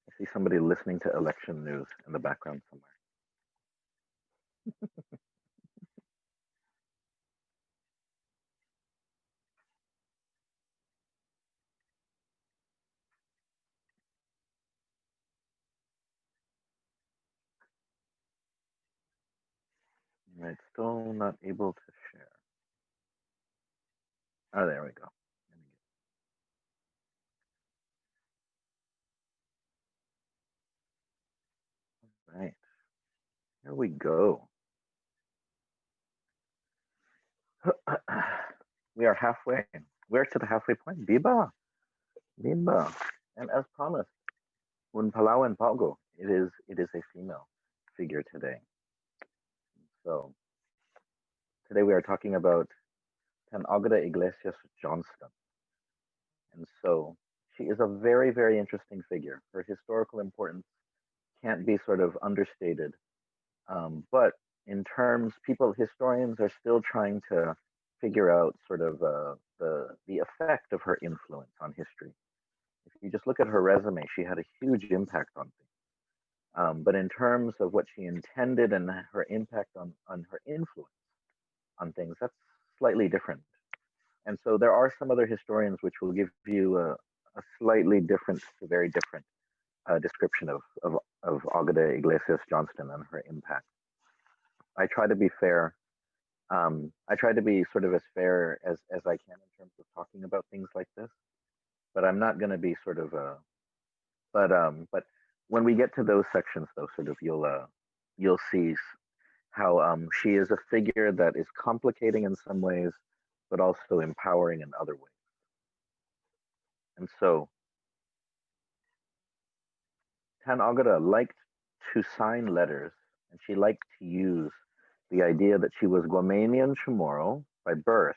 I see somebody listening to election news in the background somewhere. Right, still not able to share. Oh, there we go. Right, here we go. We are halfway. We're to the halfway point. Biba, Biba, and as promised, Un Palau Pago. It is a female figure today. So today we are talking about Agueda Iglesias Johnston. And so she is a very, very interesting figure. Her historical importance can't be sort of understated. But in terms, historians are still trying to figure out sort of the effect of her influence on history. If you just look at her resume, she had a huge impact on things. But in terms of what she intended and her impact on her influence on things, that's slightly different. And so there are some other historians which will give you a slightly different, very different description of Agueda Iglesias Johnston and her impact. I try to be fair. I try to be sort of as fair as I can in terms of talking about things like this, but I'm not going to be sort of but when we get to those sections though, sort of you'll see how she is a figure that is complicating in some ways, but also empowering in other ways. And so Tan Agueda liked to sign letters, and she liked to use the idea that she was Guamanian Chamorro by birth,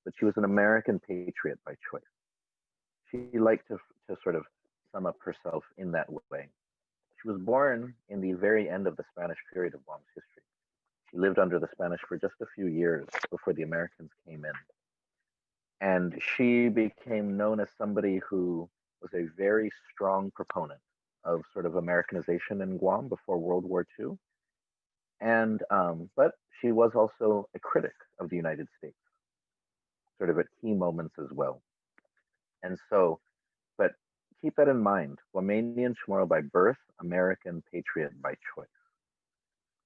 but she was an American patriot by choice. She liked to sort of sum up herself in that way. She was born in the very end of the Spanish period of Guam's history. She lived under the Spanish for just a few years before the Americans came in. And she became known as somebody who was a very strong proponent of sort of Americanization in Guam before World War II. And but she was also a critic of the United States, sort of at key moments as well. And so, but keep that in mind. Guamanian Chamorro by birth, American patriot by choice.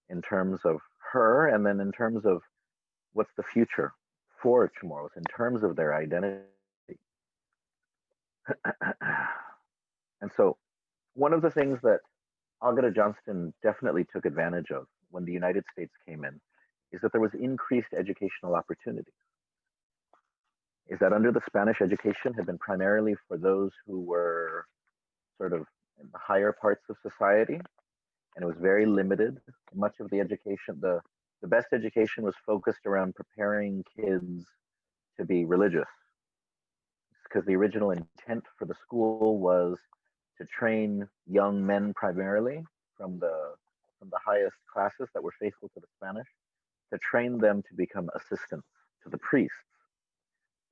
In terms of her, and then in terms of what's the future for Chamorros, in terms of their identity. And so, one of the things that Agueda Johnston definitely took advantage of when the United States came in is that there was increased educational opportunity. Is that under the Spanish, education had been primarily for those who were sort of in the higher parts of society, and it was very limited. Much of the education, the best education was focused around preparing kids to be religious, because the original intent for the school was to train young men primarily from the highest classes that were faithful to the Spanish, to train them to become assistants to the priests.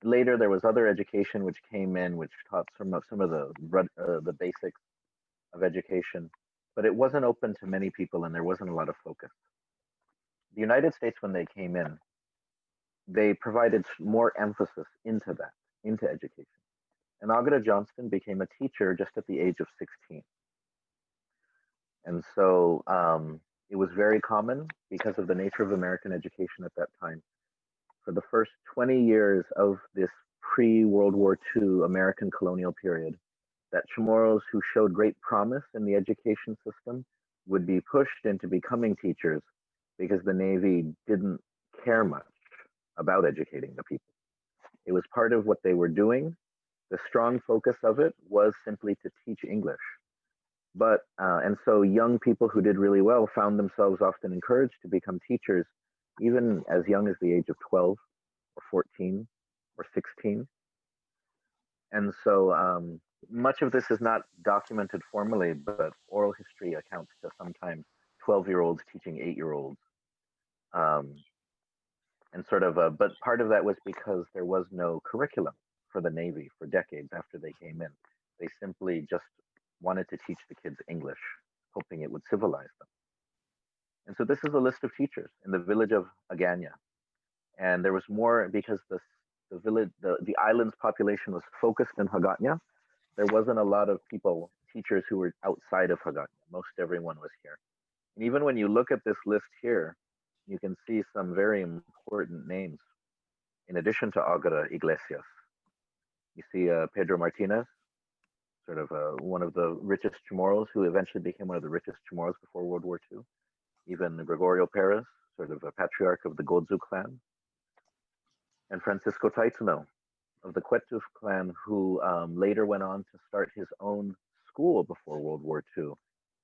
Later, there was other education which came in, which taught some of the basics of education, but it wasn't open to many people, and there wasn't a lot of focus. The United States, when they came in, they provided more emphasis into that, into education. And Agueda Johnston became a teacher just at the age of 16. And so it was very common, because of the nature of American education at that time. For the first 20 years of this pre-World War II American colonial period, that Chamorros who showed great promise in the education system would be pushed into becoming teachers, because the Navy didn't care much about educating the people. It was part of what they were doing. The strong focus of it was simply to teach English. But, and so young people who did really well found themselves often encouraged to become teachers, even as young as the age of 12 or 14 or 16. And so much of this is not documented formally, but oral history accounts to sometimes 12-year-olds teaching 8-year-olds. And sort of, but part of that was because there was no curriculum for the Navy for decades after they came in. They simply just wanted to teach the kids English, hoping it would civilize them. And so this is a list of teachers in the village of Agana. And there was more because the island's population was focused in Hagåtña. There wasn't a lot of people, teachers who were outside of Hagåtña. Most everyone was here. And even when you look at this list here, you can see some very important names. In addition to Agueda Iglesias, you see Pedro Martinez, sort of one of the richest Chamorros, who eventually became one of the richest Chamorros before World War II. Even Gregorio Perez, sort of a patriarch of the Godzu clan. And Francisco Taitano of the Quetuf clan, who later went on to start his own school before World War II,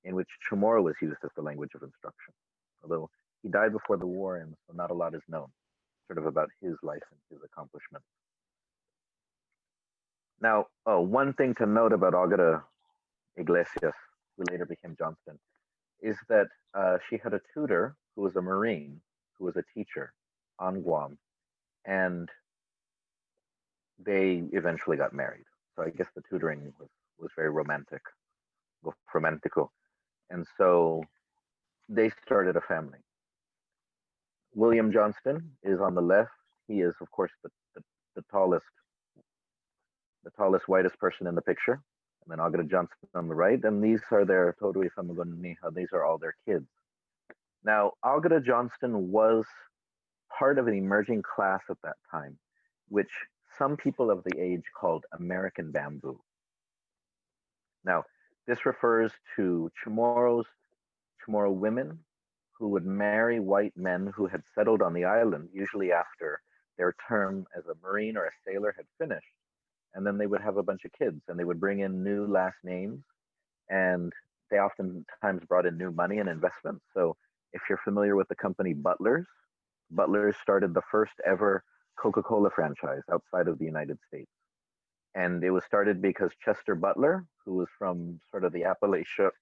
in which Chamorro was used as the language of instruction. Although he died before the war, and so not a lot is known sort of about his life and his accomplishments. Now, one thing to note about Agueda Iglesias, who later became Johnston, is that she had a tutor who was a Marine, who was a teacher on Guam, and they eventually got married. So I guess the tutoring was very romantic, romantico. And so they started a family. William Johnston is on the left. He is, of course, the tallest, whitest person in the picture. And then Agueda Johnston on the right. And these are their Todui Famagoniha. These are all their kids. Now, Agueda Johnston was part of an emerging class at that time, which some people of the age called American bamboo. Now, this refers to Chamorro women who would marry white men who had settled on the island, usually after their term as a Marine or a sailor had finished. And then they would have a bunch of kids, and they would bring in new last names, and they oftentimes brought in new money and investments. So if you're familiar with the company Butlers started the first ever Coca-Cola franchise outside of the United States. And it was started because Chester Butler, who was from sort of the Appalachias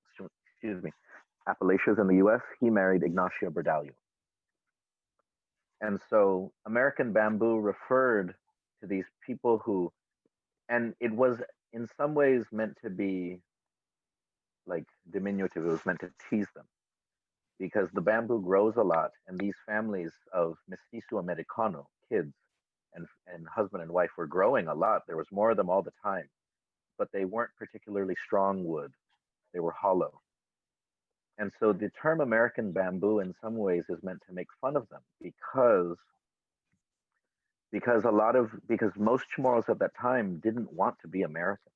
in the US, he married Ignacio Berdallo. And so American bamboo referred to these people who, and it was in some ways meant to be like diminutive, it was meant to tease them, because the bamboo grows a lot, and these families of mestizo americano, kids and husband and wife, were growing a lot. There was more of them all the time, but they weren't particularly strong wood. They were hollow. And so the term American bamboo in some ways is meant to make fun of them, because most Chamorros at that time didn't want to be American.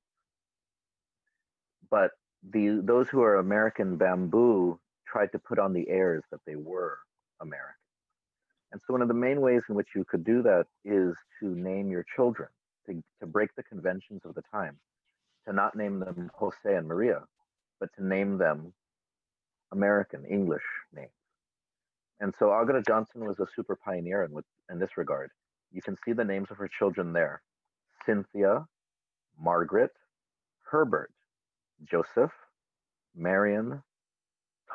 But those who are American bamboo tried to put on the airs that they were American. And so one of the main ways in which you could do that is to name your children, to break the conventions of the time, to not name them Jose and Maria, but to name them American, English names. And so Agueda Johnston was a super pioneer in this regard. You can see the names of her children there: Cynthia, Margaret, Herbert, Joseph, Marion,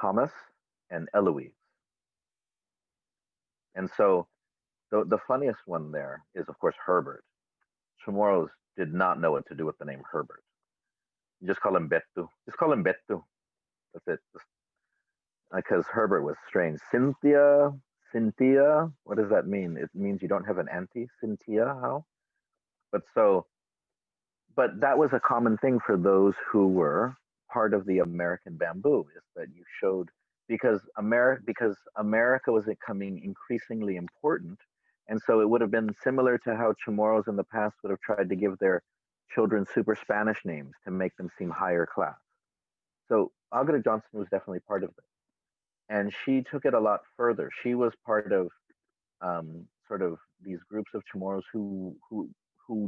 Thomas, and Eloise. And so the funniest one there is, of course, Herbert. Chamorros did not know what to do with the name Herbert. You just call him Betu. Just call him Betu. That's it. Because Herbert was strange. Cynthia, what does that mean? It means you don't have an auntie. Cynthia, how? But that was a common thing for those who were part of the American bamboo, is that you showed, because America was becoming increasingly important. And so it would have been similar to how Chamorros in the past would have tried to give their children super Spanish names to make them seem higher class. So Agueda Johnston was definitely part of it. And she took it a lot further. She was part of sort of these groups of Chamorros who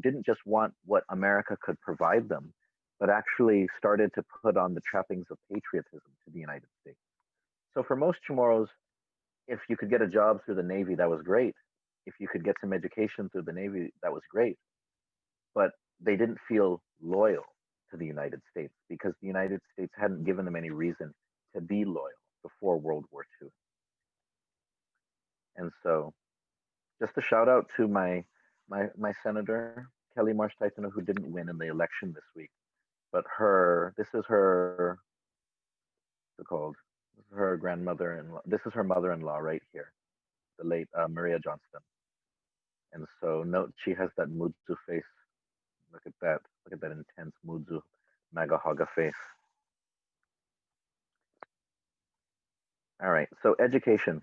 didn't just want what America could provide them, but actually started to put on the trappings of patriotism to the United States. So for most Chamorros, if you could get a job through the Navy, that was great. If you could get some education through the Navy, that was great. But they didn't feel loyal to the United States, because the United States hadn't given them any reason to be loyal before World War II. And so just a shout out to my senator, Kelly Marsh Taitano, who didn't win in the election this week. but this is her, what's it called? This is her grandmother-in-law. This is her mother-in-law right here, the late Maria Johnston. And so note she has that Mudzu face. Look at that. Look at that intense Mudzu Magahaga face. All right. So education.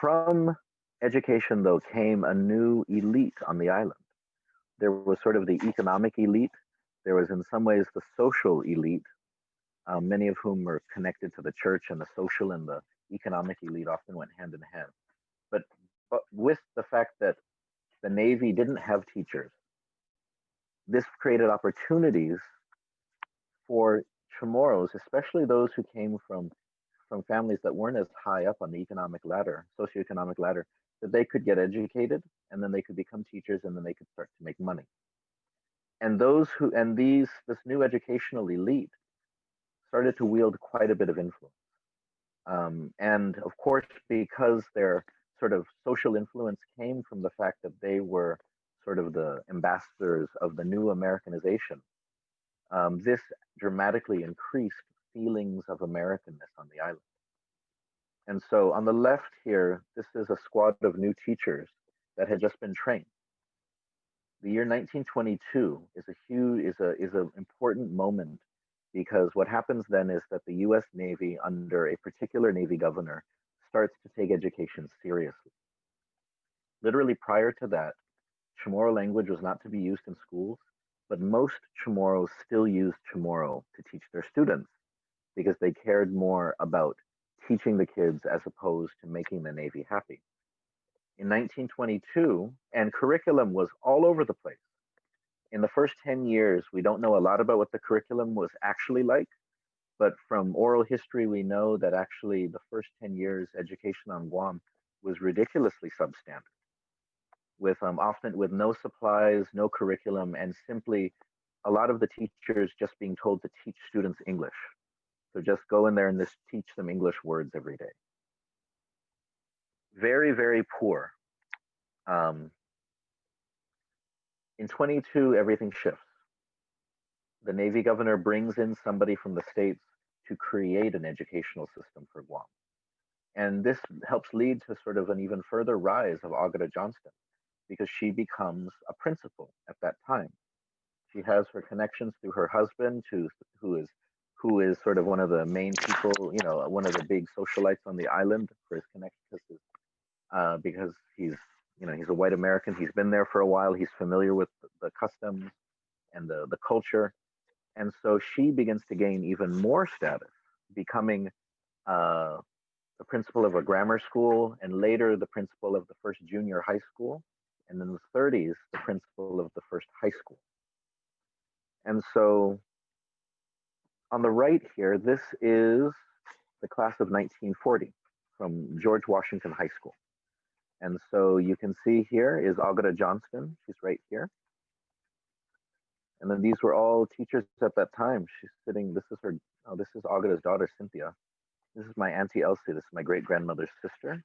From education, though, came a new elite on the island. There was sort of the economic elite. There was, in some ways, the social elite, many of whom were connected to the church, and the social and the economic elite often went hand in hand. But with the fact that the Navy didn't have teachers, this created opportunities for Chamorros, especially those who came from families that weren't as high up on the economic ladder, socioeconomic ladder, that they could get educated, and then they could become teachers, and then they could start to make money. And this new educational elite started to wield quite a bit of influence. And of course, because their sort of social influence came from the fact that they were sort of the ambassadors of the new Americanization, this dramatically increased feelings of Americanness on the island. And so on the left here, this is a squad of new teachers that had just been trained. The year 1922 is an important moment, because what happens then is that the U.S. Navy, under a particular Navy governor, starts to take education seriously. Literally prior to that, Chamorro language was not to be used in schools, but most Chamorros still used Chamorro to teach their students, because they cared more about teaching the kids as opposed to making the Navy happy. In 1922, and curriculum was all over the place. In the first 10 years, we don't know a lot about what the curriculum was actually like, but from oral history, we know that actually the first 10 years education on Guam was ridiculously substandard, with often with no supplies, no curriculum, and simply a lot of the teachers just being told to teach students English. So just go in there and just teach them English words every day. Very, very poor. In 22, everything shifts. The Navy governor brings in somebody from the States to create an educational system for Guam. And this helps lead to sort of an even further rise of Agueda Johnston, because she becomes a principal at that time. She has her connections through her husband, who is sort of one of the main people, one of the big socialites on the island for his connections, because he's a white American. He's been there for a while. He's familiar with the customs and the culture. And so she begins to gain even more status, becoming the principal of a grammar school, and later the principal of the first junior high school, and in the 30s, the principal of the first high school. And so on the right here, this is the class of 1940 from George Washington High School. And so you can see here is Agueda Johnston. She's right here. And then these were all teachers at that time. She's sitting, this is Agueda's daughter, Cynthia. This is my Auntie Elsie. This is my great-grandmother's sister.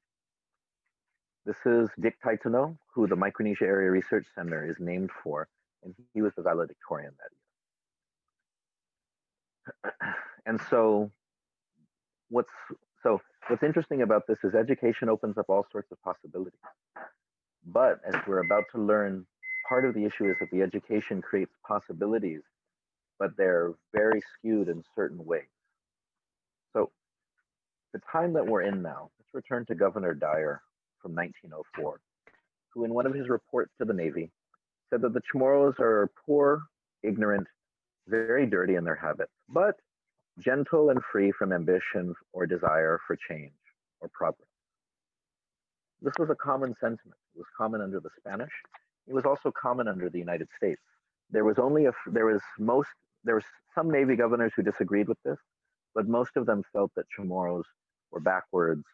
This is Dick Taitono, who the Micronesia Area Research Center is named for, and he was the valedictorian that year. And so what's interesting about this is education opens up all sorts of possibilities. But as we're about to learn, part of the issue is that the education creates possibilities, but they're very skewed in certain ways. So the time that we're in now, let's return to Governor Dyer from 1904, who in one of his reports to the Navy said that the Chamorros are poor, ignorant, very dirty in their habits, but gentle and free from ambition or desire for change or progress. This was a common sentiment. It was common under the Spanish. It was also common under the United States. There was some Navy governors who disagreed with this, but most of them felt that Chamorros were backwards,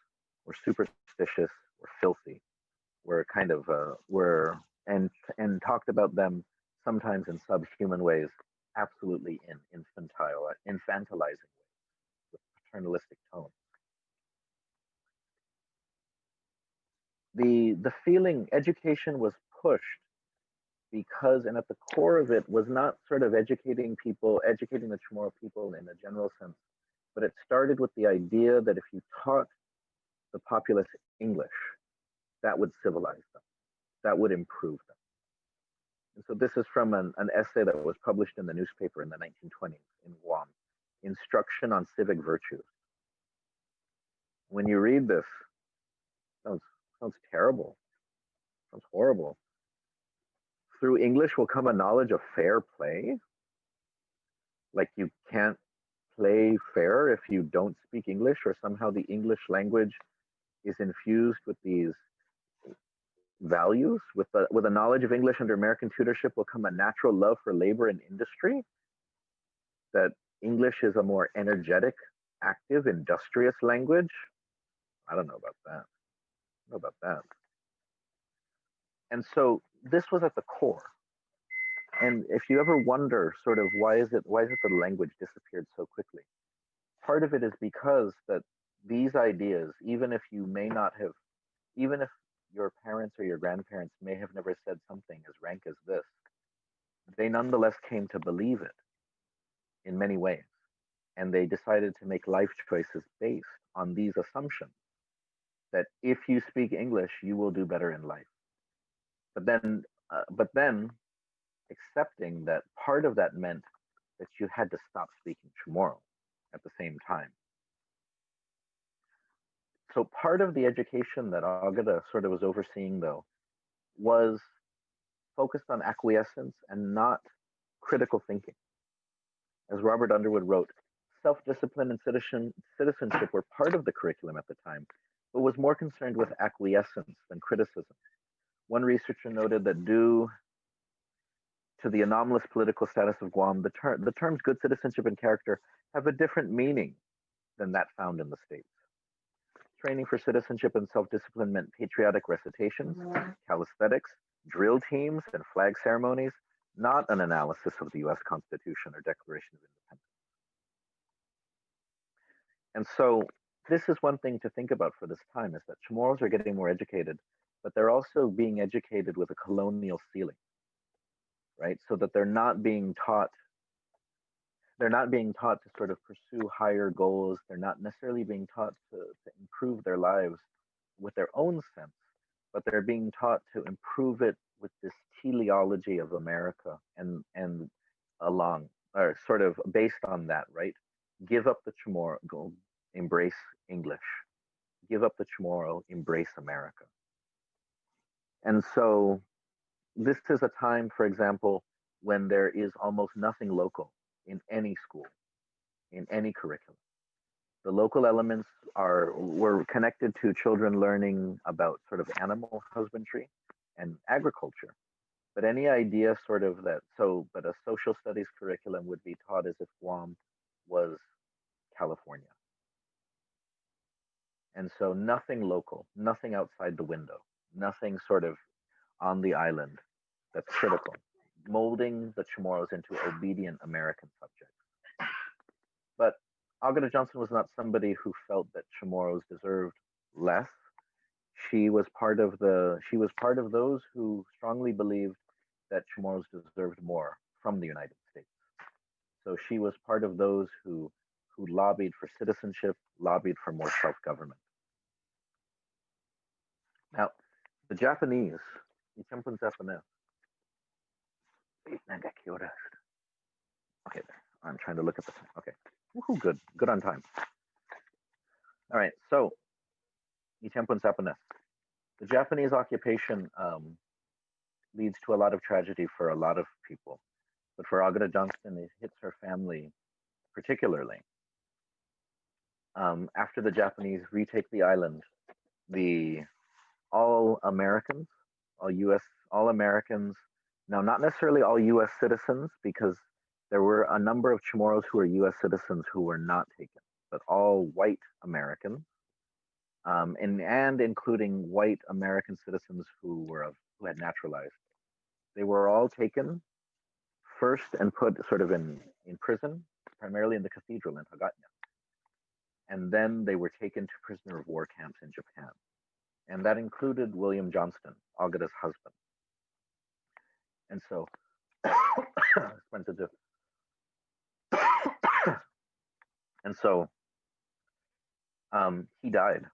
were superstitious, were filthy, were kind of and talked about them sometimes in subhuman ways, absolutely in infantilizing ways, with paternalistic tones. The feeling education was pushed because, and at the core of it was not sort of educating people, educating the Chamorro people in a general sense, but it started with the idea that if you taught the populace English, that would civilize them, that would improve them. And so this is from an essay that was published in the newspaper in the 1920s in Guam, Instruction on Civic Virtues. When you read this, sounds terrible, sounds horrible. Through English will come a knowledge of fair play. Like you can't play fair if you don't speak English, or somehow the English language is infused with these values. With a knowledge of English under American tutorship will come a natural love for labor and industry. That English is a more energetic, active, industrious language. I don't know about that. I don't know about that. And so this was at the core. And if you ever wonder sort of why is it the language disappeared so quickly? Part of it is because that these ideas, even if you may not have, even if your parents or your grandparents may have never said something as rank as this, they nonetheless came to believe it in many ways. And they decided to make life choices based on these assumptions that if you speak English, you will do better in life. But then accepting that part of that meant that you had to stop speaking Chamorro at the same time. So part of the education that Agueda sort of was overseeing, though, was focused on acquiescence and not critical thinking. As Robert Underwood wrote, self-discipline and citizenship were part of the curriculum at the time, but was more concerned with acquiescence than criticism. One researcher noted that due to the anomalous political status of Guam, the terms good citizenship and character have a different meaning than that found in the States. Training for citizenship and self-discipline meant patriotic recitations, calisthenics, drill teams, and flag ceremonies, not an analysis of the US Constitution or Declaration of Independence. And so this is one thing to think about for this time, is that Chamorros are getting more educated, but they're also being educated with a colonial ceiling, right? So that they're not being taught to sort of pursue higher goals. They're not necessarily being taught to improve their lives with their own sense, but they're being taught to improve it with this teleology of America and along, or sort of based on that, right? Give up the Chamorro, go embrace English. Give up the Chamorro, embrace America. And so this is a time, for example, when there is almost nothing local in any school, in any curriculum. The local elements were connected to children learning about sort of animal husbandry and agriculture. But any idea sort of but a social studies curriculum would be taught as if Guam was California. And so nothing local, nothing outside the window, nothing sort of on the island that's critical, molding the Chamorros into obedient American subjects. But Agueda Johnston was not somebody who felt that Chamorros deserved less. She was part of those who strongly believed that Chamorros deserved more from the United States. So she was part of those who lobbied for citizenship, lobbied for more self-government. Now, the Japanese, okay, I'm trying to look at the time. Okay, woohoo, good on time. All right, so the Japanese occupation leads to a lot of tragedy for a lot of people, but for Agueda Johnston, it hits her family particularly. After the Japanese retake the island, all Americans, now not necessarily all US citizens, because there were a number of Chamorros who were US citizens who were not taken, but all white Americans, and including white American citizens who had naturalized. They were all taken first and put sort of in prison, primarily in the cathedral in Hagatna. And then they were taken to prisoner of war camps in Japan. And that included William Johnston, Agueda's husband. And so, and so he died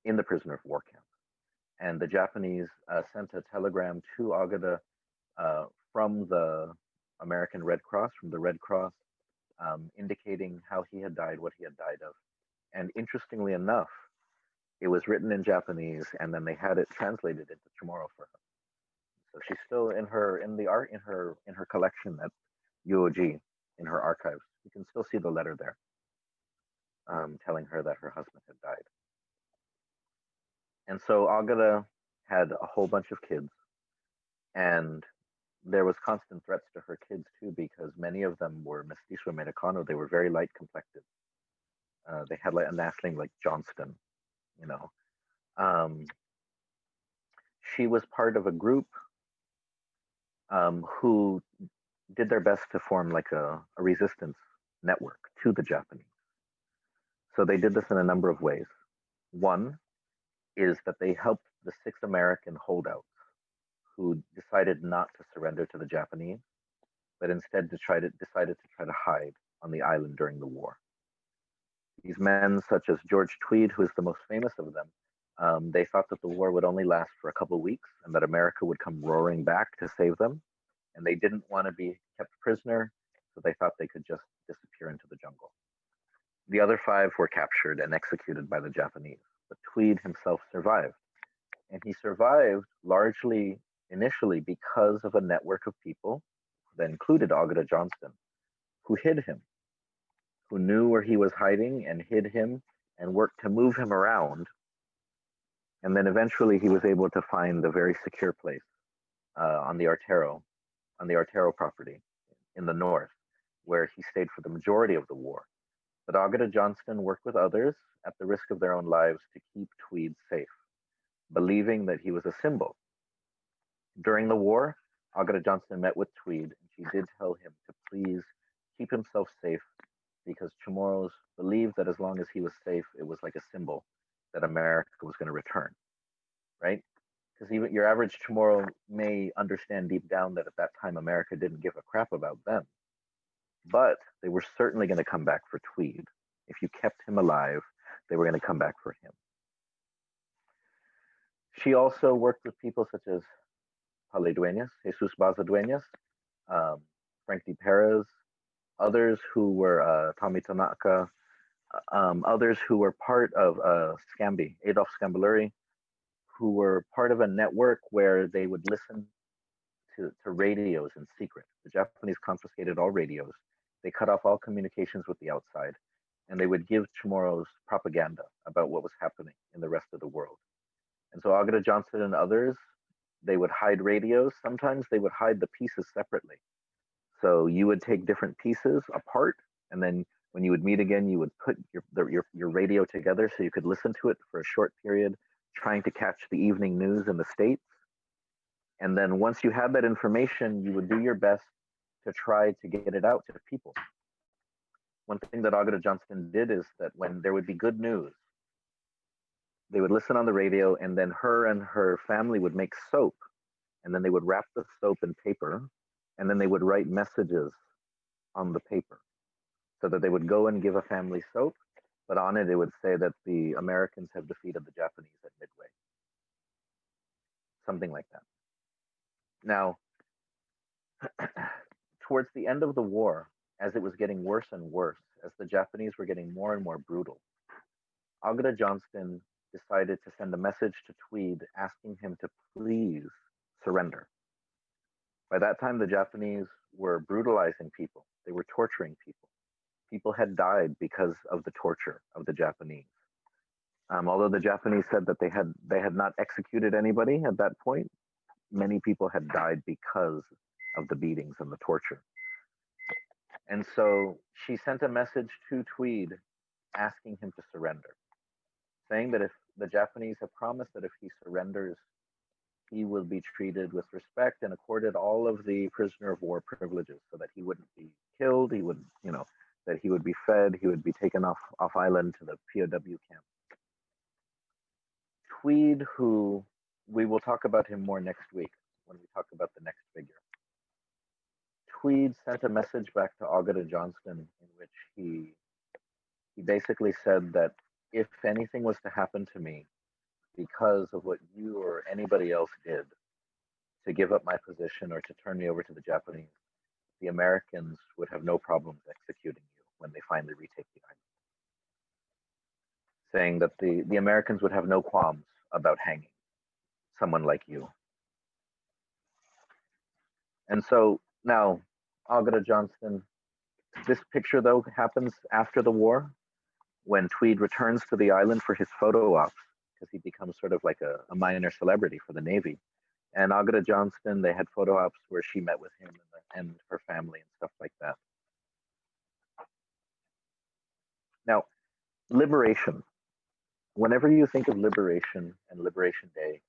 in the prisoner of war camp. And the Japanese sent a telegram to Agueda from the American Red Cross, from the Red Cross, indicating how he had died, what he had died of. And interestingly enough, it was written in Japanese, and then they had it translated into Chamorro for her. So she's still in her collection at UOG, in her archives. You can still see the letter there, telling her that her husband had died. And so Agueda had a whole bunch of kids, and there was constant threats to her kids too, because many of them were mestizo americano. They were very light complected. They had like a last name like Johnston, you know. She was part of a group who did their best to form like a resistance network to the Japanese. So they did this in a number of ways. One is that they helped the 6 American holdouts who decided not to surrender to the Japanese, but instead decided to try to hide on the island during the war. These men, such as George Tweed, who is the most famous of them, they thought that the war would only last for a couple of weeks and that America would come roaring back to save them. And they didn't want to be kept prisoner, so they thought they could just disappear into the jungle. The other 5 were captured and executed by the Japanese, but Tweed himself survived. And he survived largely initially because of a network of people that included Agueda Johnston, who hid him, who knew where he was hiding and hid him and worked to move him around. And then eventually he was able to find a very secure place on the Artero property in the north, where he stayed for the majority of the war. But Agueda Johnston worked with others at the risk of their own lives to keep Tweed safe, believing that he was a symbol. During the war, Agueda Johnston met with Tweed, and she did tell him to please keep himself safe, because Chamorros believed that as long as he was safe, it was like a symbol that America was going to return, right? Because even your average Chamorro may understand deep down that at that time America didn't give a crap about them, but they were certainly going to come back for Tweed. If you kept him alive, they were going to come back for him. She also worked with people such as Pale Dueñas, Jesus Baza Dueñas, Frank D. Perez, others who were Tommy Tanaka, others who were part of Scambi, Adolf Scambiluri, who were part of a network where they would listen to radios in secret. The Japanese confiscated all radios. They cut off all communications with the outside, and they would give Chamorros propaganda about what was happening in the rest of the world. And so Agueda Johnston and others, they would hide radios. Sometimes they would hide the pieces separately. So you would take different pieces apart, and then when you would meet again, you would put your radio together so you could listen to it for a short period, trying to catch the evening news in the States. And then once you had that information, you would do your best to try to get it out to people. One thing that Agueda Johnston did is that when there would be good news, they would listen on the radio, and then her and her family would make soap, and then they would wrap the soap in paper, and then they would write messages on the paper, so that they would go and give a family soap, but on it would say that the Americans have defeated the Japanese at Midway. Something like that. Now, towards the end of the war, as it was getting worse and worse, as the Japanese were getting more and more brutal, Agueda Johnston decided to send a message to Tweed asking him to please surrender. By that time, the Japanese were brutalizing people. They were torturing people. People had died because of the torture of the Japanese. Although the Japanese said that they had not executed anybody at that point, many people had died because of the beatings and the torture. And so she sent a message to Tweed asking him to surrender, saying that if the Japanese have promised that if he surrenders, he will be treated with respect and accorded all of the prisoner of war privileges, so that he wouldn't be killed, he would, that he would be fed, he would be taken off island to the POW camp. Tweed, who we will talk about him more next week when we talk about the next phase Tweed sent a message back to Agueda Johnston in which he basically said that if anything was to happen to me because of what you or anybody else did to give up my position or to turn me over to the Japanese, the Americans would have no problems executing you when they finally retake the island. Saying that the Americans would have no qualms about hanging someone like you. And so now, Agueda Johnston, this picture though happens after the war, when Tweed returns to the island for his photo ops, because he becomes sort of like a minor celebrity for the Navy. And Agueda Johnston, they had photo ops where she met with him and her family and stuff like that. Now, liberation. Whenever you think of liberation and Liberation Day,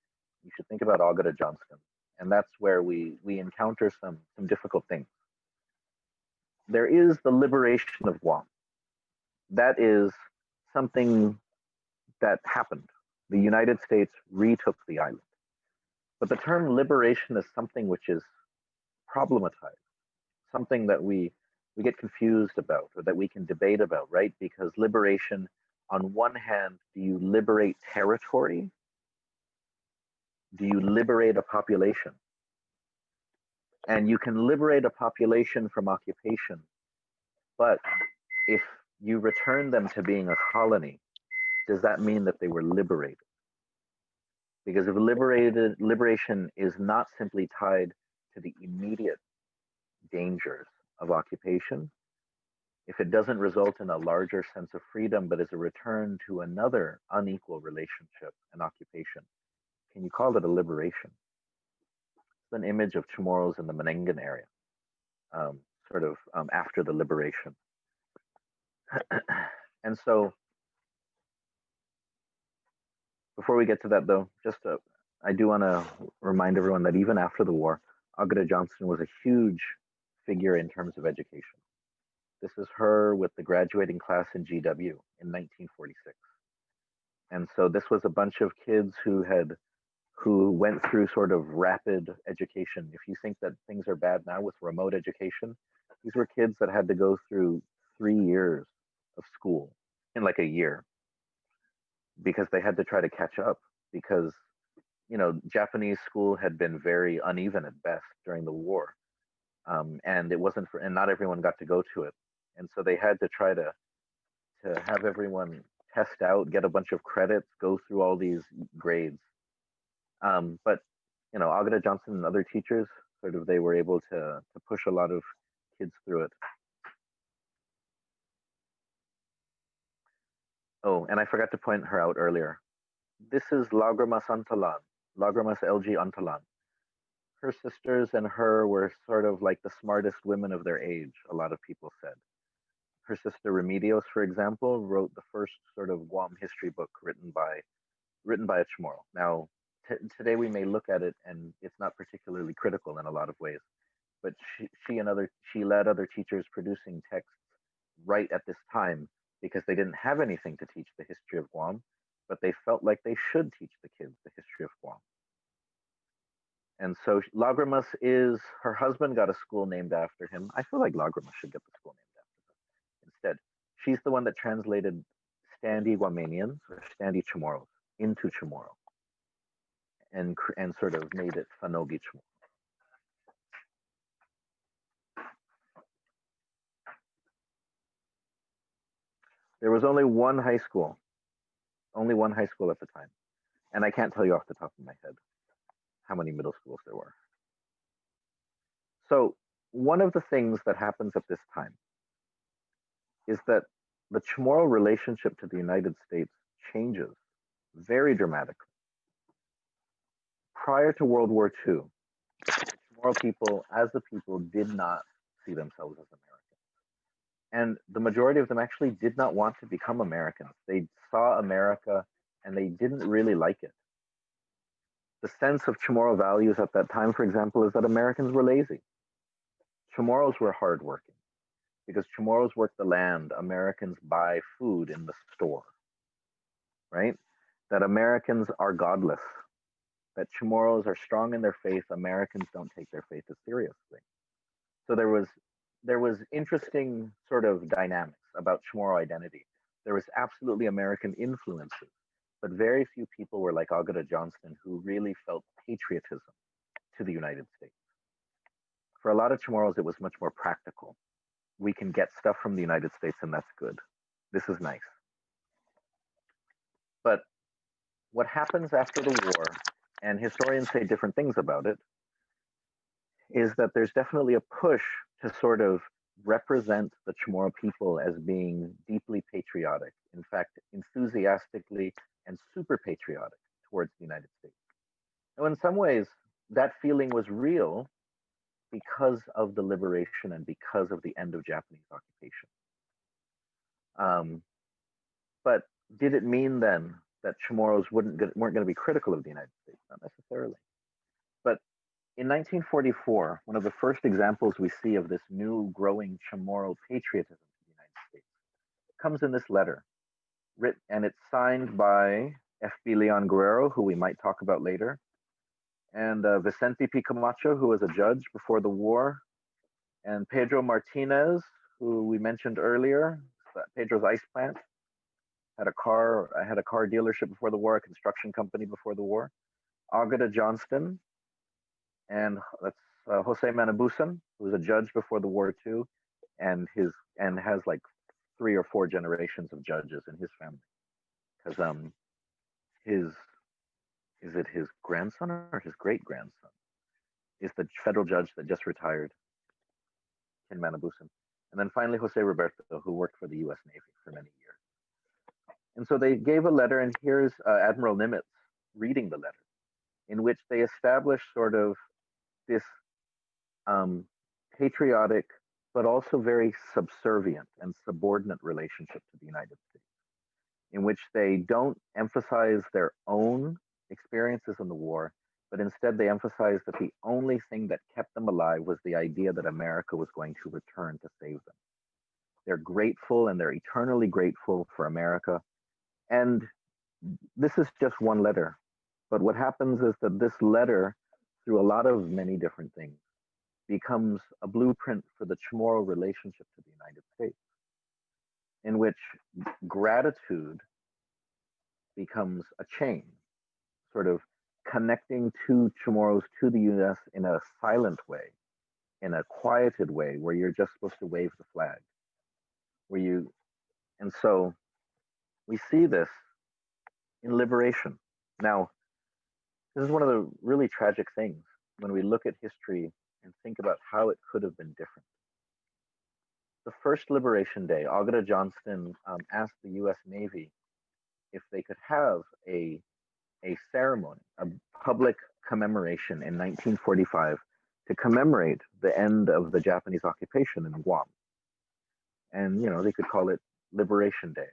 you should think about Agueda Johnston. And that's where we encounter some difficult things. There is the liberation of Guam. That is something that happened. The United States retook the island. But the term liberation is something which is problematized, something that we get confused about or that we can debate about, right? Because liberation, on one hand, do you liberate territory? Do you liberate a population? And you can liberate a population from occupation, but if you return them to being a colony, does that mean that they were liberated? Because if liberation is not simply tied to the immediate dangers of occupation, if it doesn't result in a larger sense of freedom, but is a return to another unequal relationship and occupation, can you call it a liberation? It's an image of Chamorros in the Menengan area, after the liberation. And so, before we get to that though, I do want to remind everyone that even after the war, Agueda Johnston was a huge figure in terms of education. This is her with the graduating class in GW in 1946. And so this was a bunch of kids who went through sort of rapid education. If you think that things are bad now with remote education, these were kids that had to go through 3 years of school in like a year because they had to try to catch up because, Japanese school had been very uneven at best during the war. And it wasn't and not everyone got to go to it. And so they had to try to have everyone test out, get a bunch of credits, go through all these grades. But Agueda Johnston and other teachers they were able to push a lot of kids through it. Oh, and I forgot to point her out earlier. This is Lágrimas Antalan, Lágrimas LG Antalan. Her sisters and her were sort of like the smartest women of their age, a lot of people said. Her sister Remedios, for example, wrote the first sort of Guam history book written by a Chamorro. Now, today we may look at it and it's not particularly critical in a lot of ways, but she led other teachers producing texts right at this time because they didn't have anything to teach the history of Guam, but they felt like they should teach the kids the history of Guam. And so Lágrimas her husband got a school named after him. I feel like Lágrimas should get the school named after him instead. She's the one that translated Standy Guamanians or Standy Chamorros into Chamorro and sort of made it Fanogi Chamorro. There was only one high school at the time. And I can't tell you off the top of my head how many middle schools there were. So one of the things that happens at this time is that the Chamorro relationship to the United States changes very dramatically. Prior to World War II, the Chamorro people, as a people, did not see themselves as Americans. And the majority of them actually did not want to become Americans. They saw America and they didn't really like it. The sense of Chamorro values at that time, for example, is that Americans were lazy. Chamorros were hardworking because Chamorros work the land. Americans buy food in the store, right? That Americans are godless. That Chamorros are strong in their faith. Americans don't take their faith as seriously. So there was interesting sort of dynamics about Chamorro identity. There was absolutely American influences, but very few people were like Agueda Johnston who really felt patriotism to the United States. For a lot of Chamorros, it was much more practical. We can get stuff from the United States, and that's good. This is nice. But what happens after the war, and historians say different things about it, is that there's definitely a push to sort of represent the Chamorro people as being deeply patriotic, in fact, enthusiastically and super patriotic towards the United States. Now, in some ways, that feeling was real because of the liberation and because of the end of Japanese occupation. But did it mean then that Chamorros weren't going to be critical of the United States? Not necessarily. But in 1944, one of the first examples we see of this new growing Chamorro patriotism to the United States comes in this letter, written, and it's signed by F.B. Leon Guerrero, who we might talk about later, and Vicente P. Camacho, who was a judge before the war, and Pedro Martinez, who we mentioned earlier, Pedro's ice plant, had a car dealership before the war, a construction company before the war, Agueda Johnston, and that's Jose Manabusan, who was a judge before the war too, and has like 3 or 4 generations of judges in his family, because is it his grandson or his great grandson is the federal judge that just retired, Ken Manabusan, and then finally Jose Roberto, who worked for the U.S. Navy for many years. And so they gave a letter, and here's Admiral Nimitz reading the letter, in which they established sort of this patriotic, but also very subservient and subordinate relationship to the United States, in which they don't emphasize their own experiences in the war, but instead they emphasize that the only thing that kept them alive was the idea that America was going to return to save them. They're grateful, and they're eternally grateful for America. And this is just one letter. But what happens is that this letter, through a lot of many different things, becomes a blueprint for the Chamorro relationship to the United States, in which gratitude becomes a chain, sort of connecting two Chamorros to the US in a silent way, in a quieted way, where you're just supposed to wave the flag. And so we see this in liberation. Now, this is one of the really tragic things when we look at history and think about how it could have been different. The first Liberation Day, Agueda Johnston asked the US Navy if they could have a ceremony, a public commemoration in 1945 to commemorate the end of the Japanese occupation in Guam. And, they could call it Liberation Day.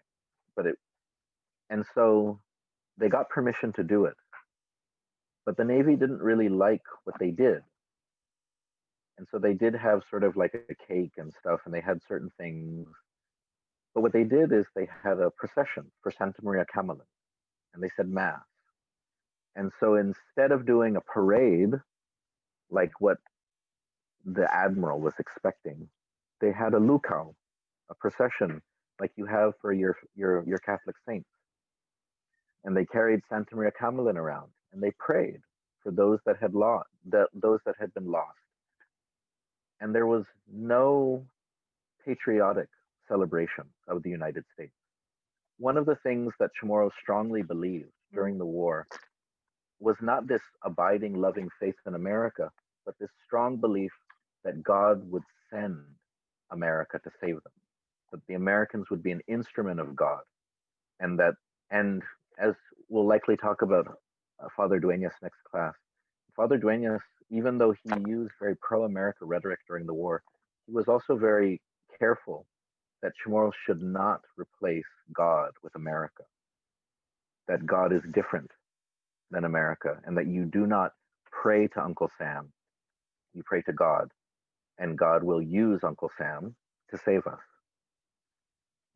And so they got permission to do it. But the Navy didn't really like what they did. And so they did have sort of like a cake and stuff, and they had certain things. But what they did is they had a procession for Santa Maria Camelin, and they said Mass. And so instead of doing a parade, like what the Admiral was expecting, they had a luau, a procession, like you have for your Catholic saints. And they carried Santa Maria Camelin around, and they prayed for those that had been lost. And there was no patriotic celebration of the United States. One of the things that Chamorro strongly believed during the war was not this abiding, loving faith in America, but this strong belief that God would send America to save them, that the Americans would be an instrument of God, and as we'll likely talk about Father Dueñas next class, Father Dueñas, even though he used very pro-America rhetoric during the war, he was also very careful that Chamorro should not replace God with America, that God is different than America, and that you do not pray to Uncle Sam, you pray to God, and God will use Uncle Sam to save us.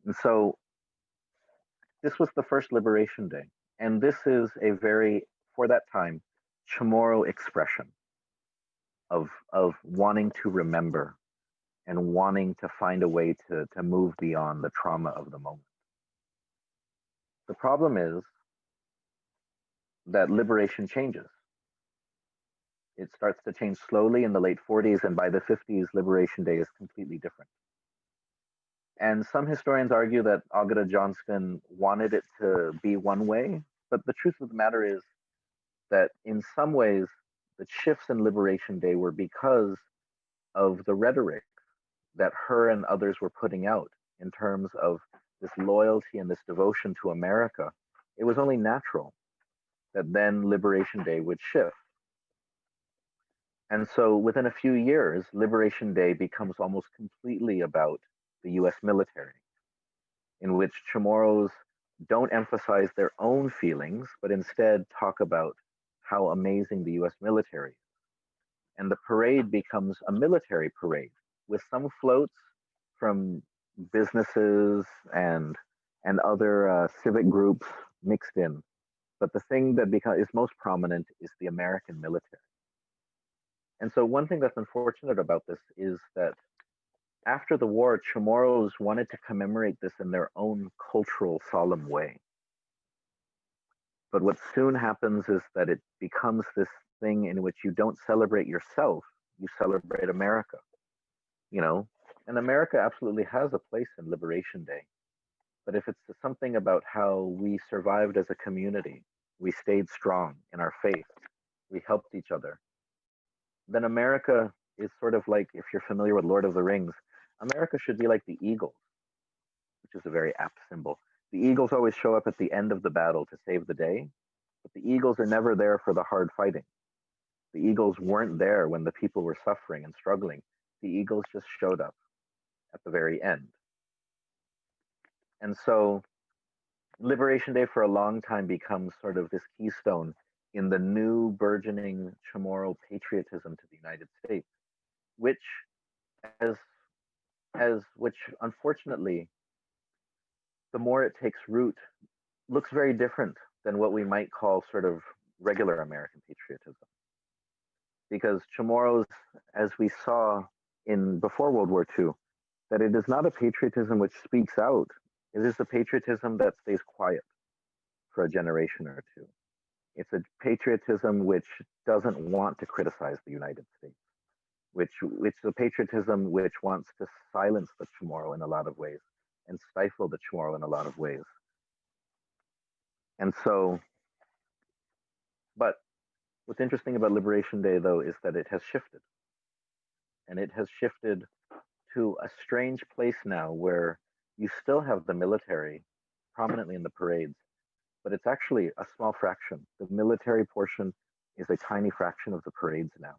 And so this was the first Liberation Day, and this is a very, for that time, Chamorro expression of wanting to remember and wanting to find a way to move beyond the trauma of the moment. The problem is that liberation changes. It starts to change slowly in the late 40s, and by the 50s, Liberation Day is completely different. And some historians argue that Agueda Johnston wanted it to be one way, but the truth of the matter is that in some ways, the shifts in Liberation Day were because of the rhetoric that her and others were putting out in terms of this loyalty and this devotion to America. It was only natural that then Liberation Day would shift. And so within a few years, Liberation Day becomes almost completely about the US military, in which Chamorros don't emphasize their own feelings, but instead talk about how amazing the US military is. And the parade becomes a military parade with some floats from businesses and other civic groups mixed in. But the thing that is most prominent is the American military. And so one thing that's unfortunate about this is that after the war, Chamorros wanted to commemorate this in their own cultural, solemn way. But what soon happens is that it becomes this thing in which you don't celebrate yourself, you celebrate America. You know, and America absolutely has a place in Liberation Day. But if it's something about how we survived as a community, we stayed strong in our faith, we helped each other, then America is sort of like, if you're familiar with Lord of the Rings, America should be like the eagles, which is a very apt symbol. The eagles always show up at the end of the battle to save the day, but the eagles are never there for the hard fighting. The eagles weren't there when the people were suffering and struggling. The eagles just showed up at the very end. And so Liberation Day for a long time becomes sort of this keystone in the new burgeoning Chamorro patriotism to the United States, which which unfortunately, the more it takes root, looks very different than what we might call sort of regular American patriotism. Because Chamorros, as we saw in before World War II, that it is not a patriotism which speaks out. It is a patriotism that stays quiet for a generation or two. It's a patriotism which doesn't want to criticize the United States, which is a patriotism which wants to silence the Chamorro in a lot of ways and stifle the Chamorro in a lot of ways. And so, but what's interesting about Liberation Day, though, is that it has shifted. And it has shifted to a strange place now where you still have the military prominently in the parades, but it's actually a small fraction. The military portion is a tiny fraction of the parades now.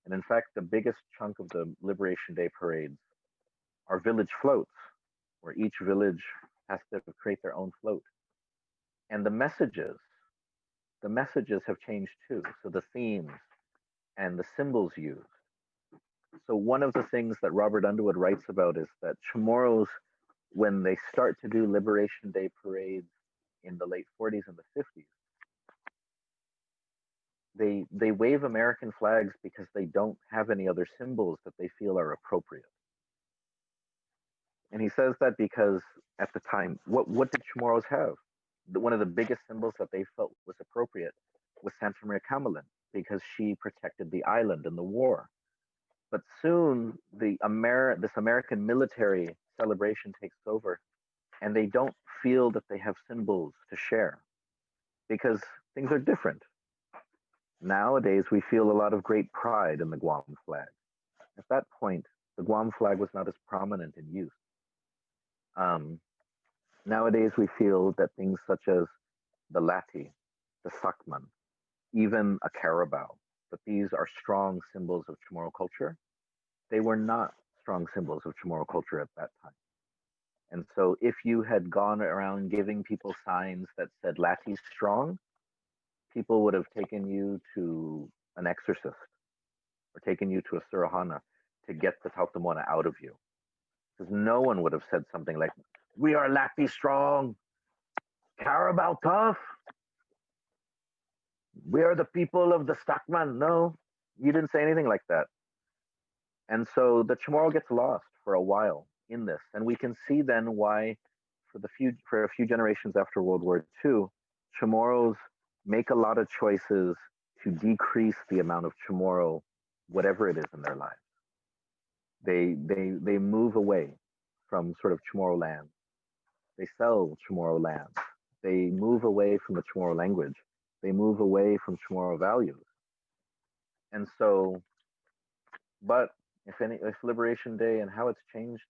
And in fact, the biggest chunk of the Liberation Day parades are village floats, where each village has to create their own float. And the messages have changed too. So the themes and the symbols used. So one of the things that Robert Underwood writes about is that Chamorros, when they start to do Liberation Day parades in the late 40s and the 50s, they wave American flags because they don't have any other symbols that they feel are appropriate. And he says that because at the time, what did Chamorros have? One of the biggest symbols that they felt was appropriate was Santa Maria Camelin, because she protected the island in the war. But soon this American military celebration takes over, and they don't feel that they have symbols to share because things are different. Nowadays, we feel a lot of great pride in the Guam flag. At that point, the Guam flag was not as prominent in use. Nowadays, we feel that things such as the lati, the sakman, even a carabao, that these are strong symbols of Chamorro culture. They were not strong symbols of Chamorro culture at that time. And so if you had gone around giving people signs that said lati strong, people would have taken you to an exorcist or taken you to a surahana to get the tautomona out of you. Because no one would have said something like, "We are lati strong, carabao tough. We are the people of the Stockman." No, you didn't say anything like that. And so the Chamorro gets lost for a while in this. And we can see then why for a few generations after World War II, Chamorros make a lot of choices to decrease the amount of Chamorro, whatever it is in their lives. They move away from sort of Chamorro land. They sell Chamorro land. They move away from the Chamorro language. They move away from Chamorro values. And so, but if Liberation Day and how it's changed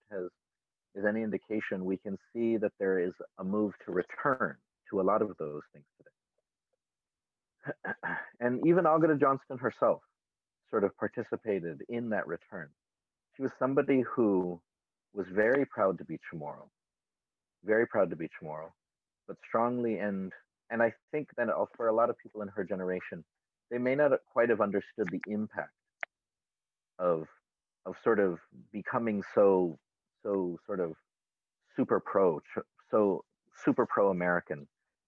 is any indication, we can see that there is a move to return to a lot of those things today. And even Agueda Johnston herself sort of participated in that return. She was somebody who was very proud to be Chamorro, very proud to be Chamorro, but strongly and I think that for a lot of people in her generation, they may not quite have understood the impact of sort of becoming so sort of super pro American,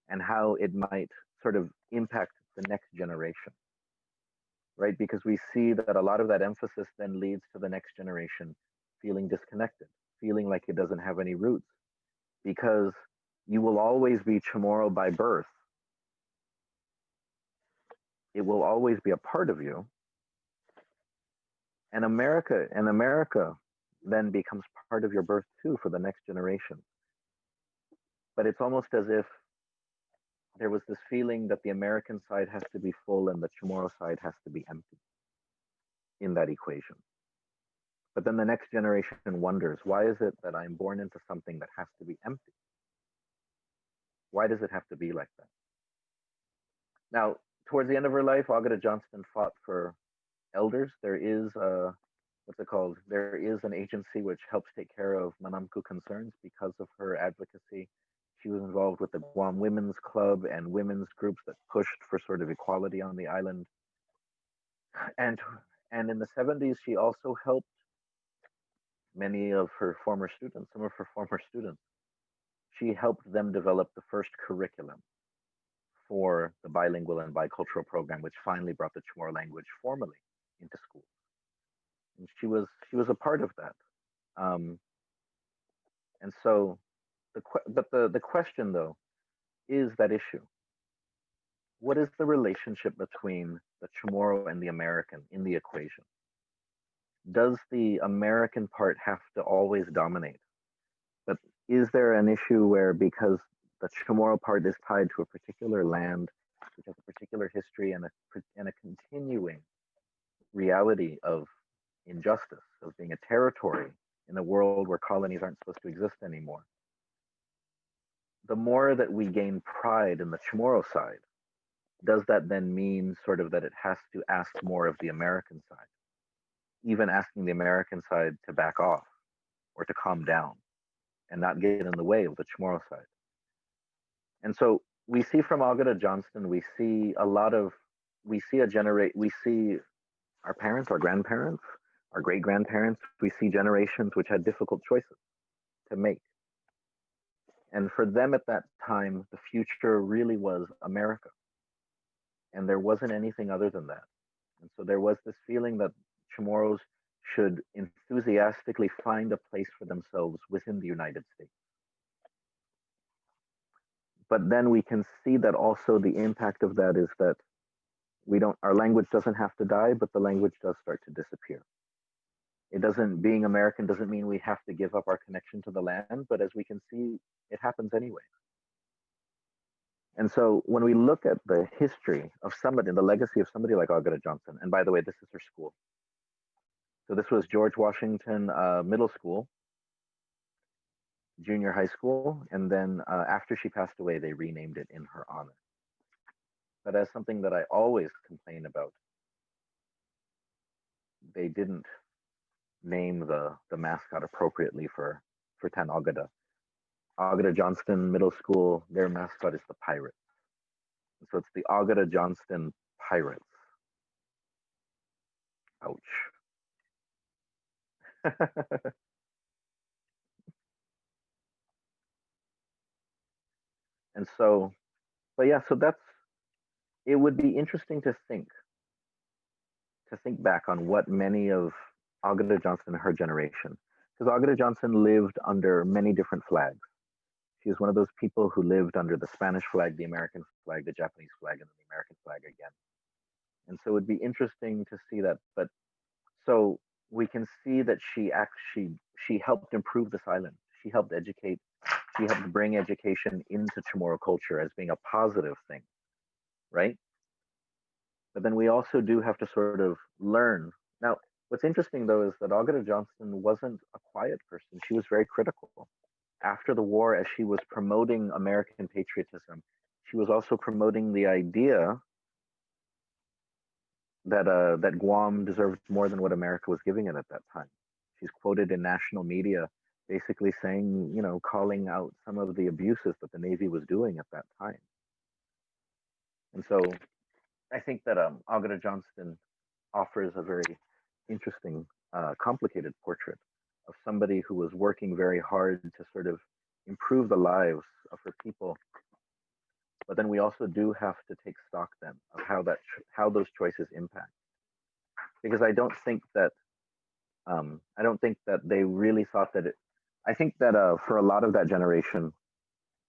and how it might sort of impact the next generation, right? Because we see that a lot of that emphasis then leads to the next generation feeling disconnected, feeling like it doesn't have any roots, because you will always be Chamorro by birth. It will always be a part of you. And America then becomes part of your birth too for the next generation. But it's almost as if there was this feeling that the American side has to be full and the Chamorro side has to be empty in that equation. But then the next generation wonders, why is it that I'm born into something that has to be empty? Why does it have to be like that? Now, towards the end of her life, Agueda Johnston fought for elders. There is what's it called? There is an agency which helps take care of mina'singko concerns because of her advocacy. She was involved with the Guam Women's Club and women's groups that pushed for sort of equality on the island. And in the 70s, she also helped many of her former students, some of her former students. She helped them develop the first curriculum for the bilingual and bicultural program, which finally brought the Chamorro language formally into schools. And she was a part of that. And so, the question though is that issue. What is the relationship between the Chamorro and the American in the equation? Does the American part have to always dominate? But is there an issue where, because the Chamorro part is tied to a particular land, which has a particular history and a continuing reality of injustice, of being a territory in a world where colonies aren't supposed to exist anymore, the more that we gain pride in the Chamorro side, does that then mean sort of that it has to ask more of the American side, even asking the American side to back off or to calm down and not get in the way of the Chamorro side? And so we see from Agueda Johnston, we see our parents, our grandparents, our great grandparents, we see generations which had difficult choices to make. And for them at that time, the future really was America. And there wasn't anything other than that. And so there was this feeling that Chamorros should enthusiastically find a place for themselves within the United States. But then we can see that also the impact of that is that our language doesn't have to die, but the language does start to disappear. Being American doesn't mean we have to give up our connection to the land, but as we can see, it happens anyway. And so when we look at the history of somebody, the legacy of somebody like Agueda Johnston, and by the way, this is her school. So this was George Washington Middle School, junior high school, and then after she passed away, they renamed it in her honor. But as something that I always complain about, they didn't name the mascot appropriately for Tan Agueda. Agueda Johnston Middle School, their mascot is the Pirates. And so it's the Agueda Johnston Pirates. Ouch. And so, but yeah, so it would be interesting to think back on what many of Agueda Johnston and her generation. Because Agueda Johnston lived under many different flags. She was one of those people who lived under the Spanish flag, the American flag, the Japanese flag, and then the American flag again. And so it'd be interesting to see that. But so we can see that she helped improve this island. She helped educate. She helped bring education into Chamorro culture as being a positive thing, right? But then we also do have to sort of learn. Now, what's interesting though is that Agueda Johnston wasn't a quiet person. She was very critical. After the war, as she was promoting American patriotism, she was also promoting the idea that Guam deserved more than what America was giving it at that time. She's quoted in national media basically saying, calling out some of the abuses that the Navy was doing at that time. And so I think that Agueda Johnston offers a very interesting, complicated portrait of somebody who was working very hard to sort of improve the lives of her people. But then we also do have to take stock then of how those choices impact, because I don't think that they really thought that it. I think that for a lot of that generation,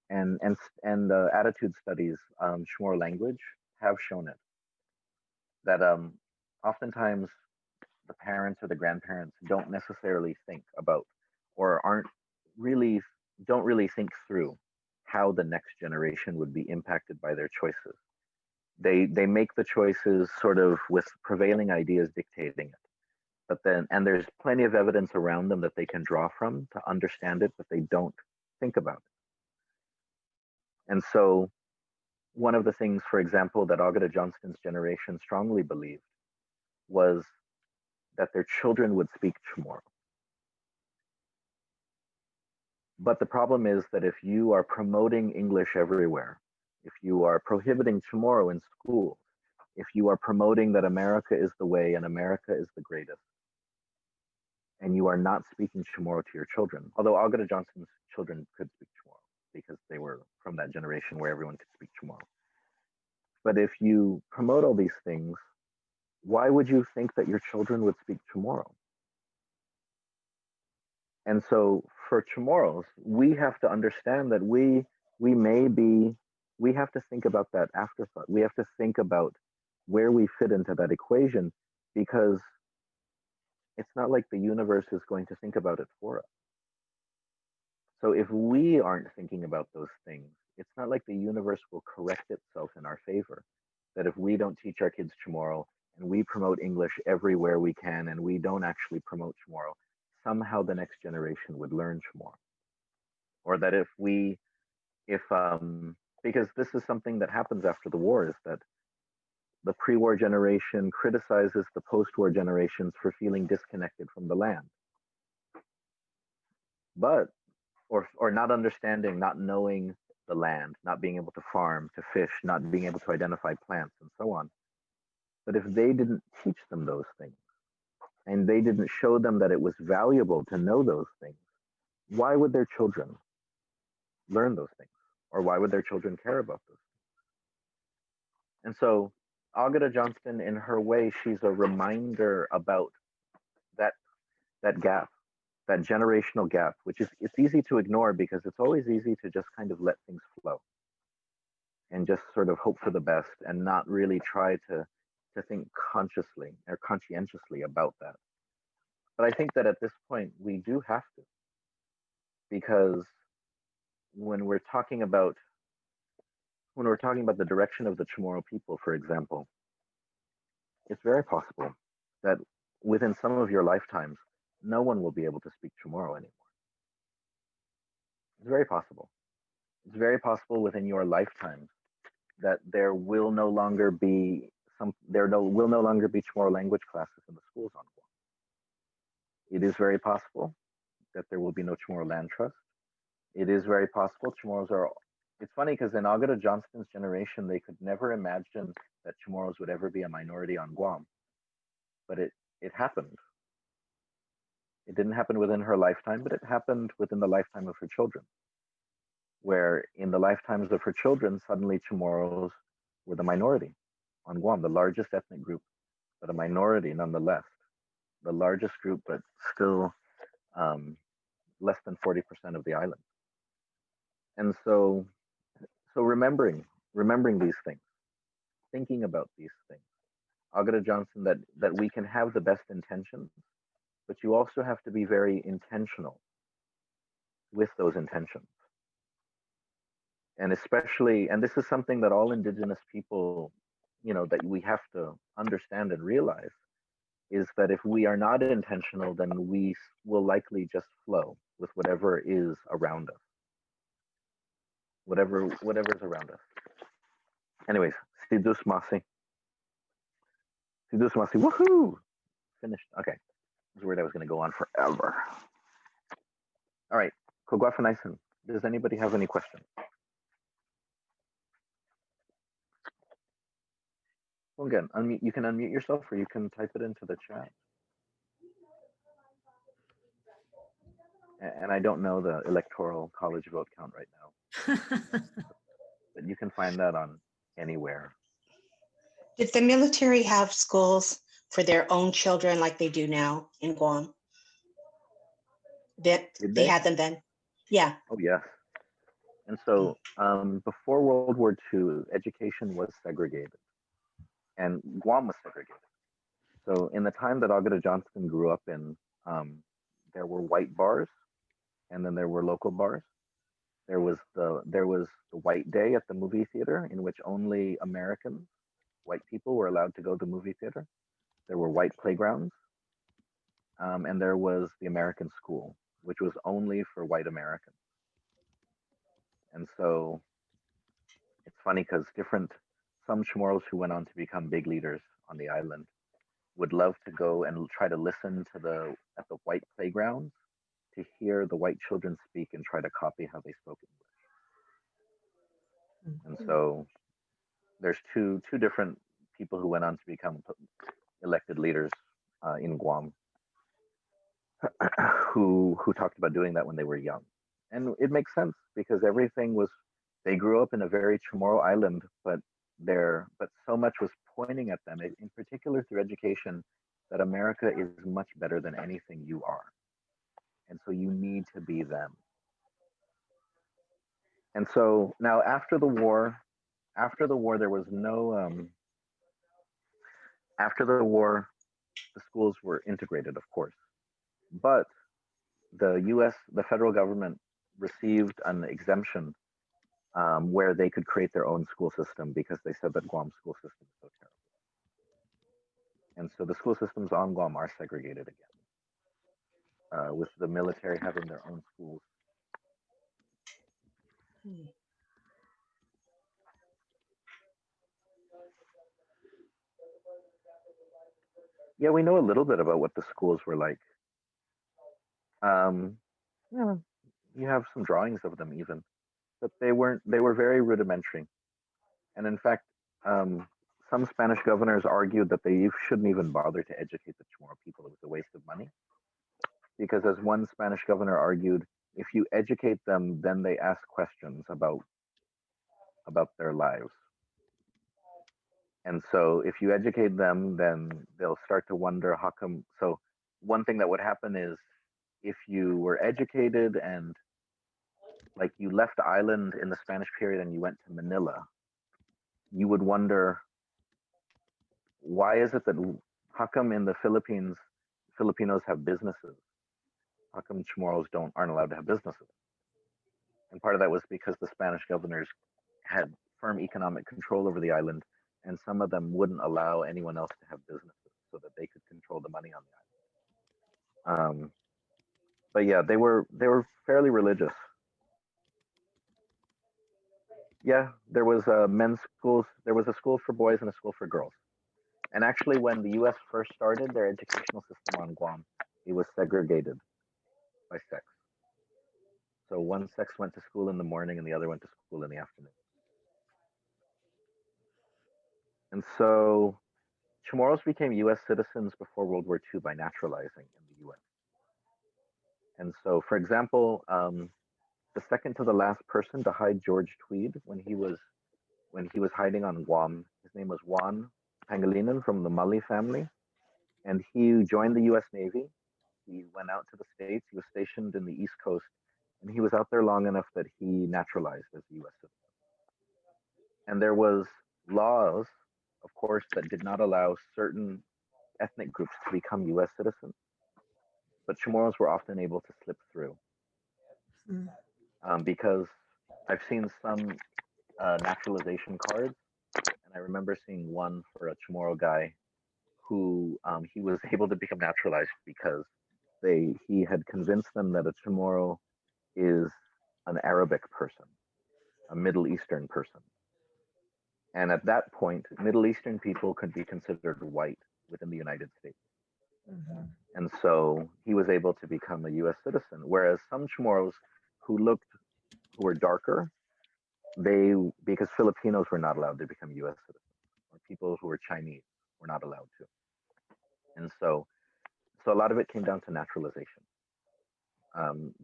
and attitude studies, Chamorro language have shown it that oftentimes the parents or the grandparents don't necessarily think about or don't really think through how the next generation would be impacted by their choices. They make the choices sort of with prevailing ideas dictating it. But then, and there's plenty of evidence around them that they can draw from to understand it, but they don't think about it. And so one of the things, for example, that Agueda Johnston's generation strongly believed was that their children would speak Chamorro. But the problem is that if you are promoting English everywhere, if you are prohibiting Chamorro in schools, if you are promoting that America is the way and America is the greatest, and you are not speaking Chamorro to your children, although Agueda Johnston's children could speak Chamorro because they were from that generation where everyone could speak Chamorro. But if you promote all these things, why would you think that your children would speak Chamorro? And so for Chamorros, we have to understand that we have to think about that afterthought. We have to think about where we fit into that equation, because it's not like the universe is going to think about it for us. So if we aren't thinking about those things, it's not like the universe will correct itself in our favor. That if we don't teach our kids Chamorro and we promote English everywhere we can and we don't actually promote Chamorro, somehow the next generation would learn Chamorro. Or that because this is something that happens after the war, is that the pre-war generation criticizes the post-war generations for feeling disconnected from the land. But, or not understanding, not knowing the land, not being able to farm, to fish, not being able to identify plants and so on. But if they didn't teach them those things, and they didn't show them that it was valuable to know those things, why would their children learn those things? Or why would their children care about those things? And so Agueda Johnston, in her way, she's a reminder about that gap, that generational gap, which is, it's easy to ignore because it's always easy to just kind of let things flow and just sort of hope for the best and not really try to think consciously or conscientiously about that. But I think that at this point we do have to, because when we're talking about the direction of the Chamorro people, for example, it's very possible that within some of your lifetimes, no one will be able to speak Chamorro anymore. It's very possible. It's very possible within your lifetime that there will no longer be Chamorro language classes in the schools on Guam. It is very possible that there will be no Chamorro land trust. It is very possible Chamorros are. It's funny because in Agueda Johnston's generation, they could never imagine that Chamorros would ever be a minority on Guam, but it happened. It didn't happen within her lifetime, but it happened within the lifetime of her children, where in the lifetimes of her children, suddenly Chamorros were the minority on Guam, the largest ethnic group, but a minority nonetheless. the largest group, but still um, less than 40% of the island. And so remembering these things, thinking about these things. Agueda Johnston, that we can have the best intentions, but you also have to be very intentional with those intentions. And especially, and this is something that all indigenous people, that we have to understand and realize, is that if we are not intentional, then we will likely just flow with whatever is around us, whatever's around us. Anyways, sidus masi, woohoo! Finished. Okay, this is weird. I was going to go on forever. All right, Kogwafanaisan. Does anybody have any questions? Well, again, unmute. You can unmute yourself, or you can type it into the chat. And I don't know the electoral college vote count right now, but you can find that on anywhere. Did the military have schools for their own children like they do now in Guam? That they had them then? Yeah. Oh, yes. And so before World War II, education was segregated, and Guam was segregated. So in the time that Agueda Johnston grew up in, there were white bars, and then there were local bars. There was the white day at the movie theater, in which only Americans, white people, were allowed to go to the movie theater. There were white playgrounds, and there was the American school, which was only for white Americans. And so it's funny because some Chamorros who went on to become big leaders on the island would love to go and try to listen to at the white playgrounds to hear the white children speak and try to copy how they spoke English. And so there's two different people who went on to become elected leaders in Guam who talked about doing that when they were young. And it makes sense because they grew up in a very Chamorro island, but so much was pointing at them, in particular through education, that America is much better than anything you are. And so you need to be them. And so now after the war, there was no, after the war, the schools were integrated, of course. But the federal government received an exemption where they could create their own school system because they said that Guam's school system is so terrible. And so the school systems on Guam are segregated again, with the military having their own schools. Yeah, we know a little bit about what the schools were like. Yeah, you have some drawings of them even, but they were very rudimentary. And in fact, some Spanish governors argued that they shouldn't even bother to educate the Chamorro people. It was a waste of money. Because as one Spanish governor argued, if you educate them, then they ask questions about their lives. And so if you educate them, then they'll start to wonder how come. So one thing that would happen is if you were educated and like you left the island in the Spanish period and you went to Manila, you would wonder, why is it that, how come in the Philippines, Filipinos have businesses? How come Chamorros aren't allowed to have businesses? And part of that was because the Spanish governors had firm economic control over the island, and some of them wouldn't allow anyone else to have businesses so that they could control the money on the island. But yeah, they were fairly religious. Yeah, there was men's schools. There was a school for boys and a school for girls. And actually, when the U.S. first started their educational system on Guam, it was segregated by sex. So one sex went to school in the morning and the other went to school in the afternoon. And so Chamorros became U.S. citizens before World War II by naturalizing in the U.S. And so, for example, the second to the last person to hide George Tweed when he was hiding on Guam, his name was Juan Pangilinan from the Mali family. and he joined the U.S. Navy. He went out to the States. He was stationed in the East Coast, and he was out there long enough that he naturalized as a U.S. citizen. And there was laws, of course, that did not allow certain ethnic groups to become U.S. citizens, but Chamorros were often able to slip through because I've seen some naturalization cards, and I remember seeing one for a Chamorro guy who he was able to become naturalized because he had convinced them that a Chamorro is an Arabic person, a Middle Eastern person. And at that point, Middle Eastern people could be considered white within the United States. And so he was able to become a US citizen. Whereas some Chamorros who were darker, because Filipinos were not allowed to become US citizens, or people who were Chinese were not allowed to. And so a lot of it came down to naturalization. And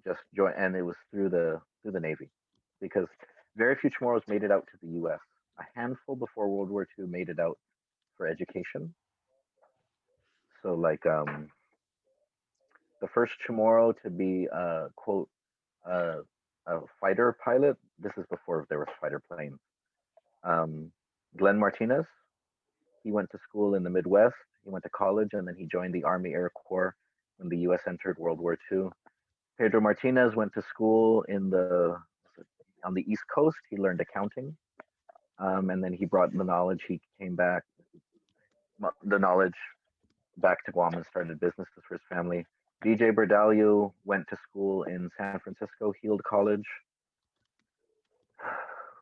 it was through the Navy, because very few Chamorros made it out to the U.S. A handful before World War II made it out for education. So like the first Chamorro to be quote a fighter pilot. This is before there was fighter planes. Glenn Martinez. He went to school in the Midwest. He went to college, and then he joined the Army Air Corps when the U.S. entered World War II. Pedro Martinez went to school on the East Coast. He learned accounting, and then he brought the knowledge. He came back, the knowledge back to Guam and started businesses for his family. DJ Berdalio went to school in San Francisco, Heald College.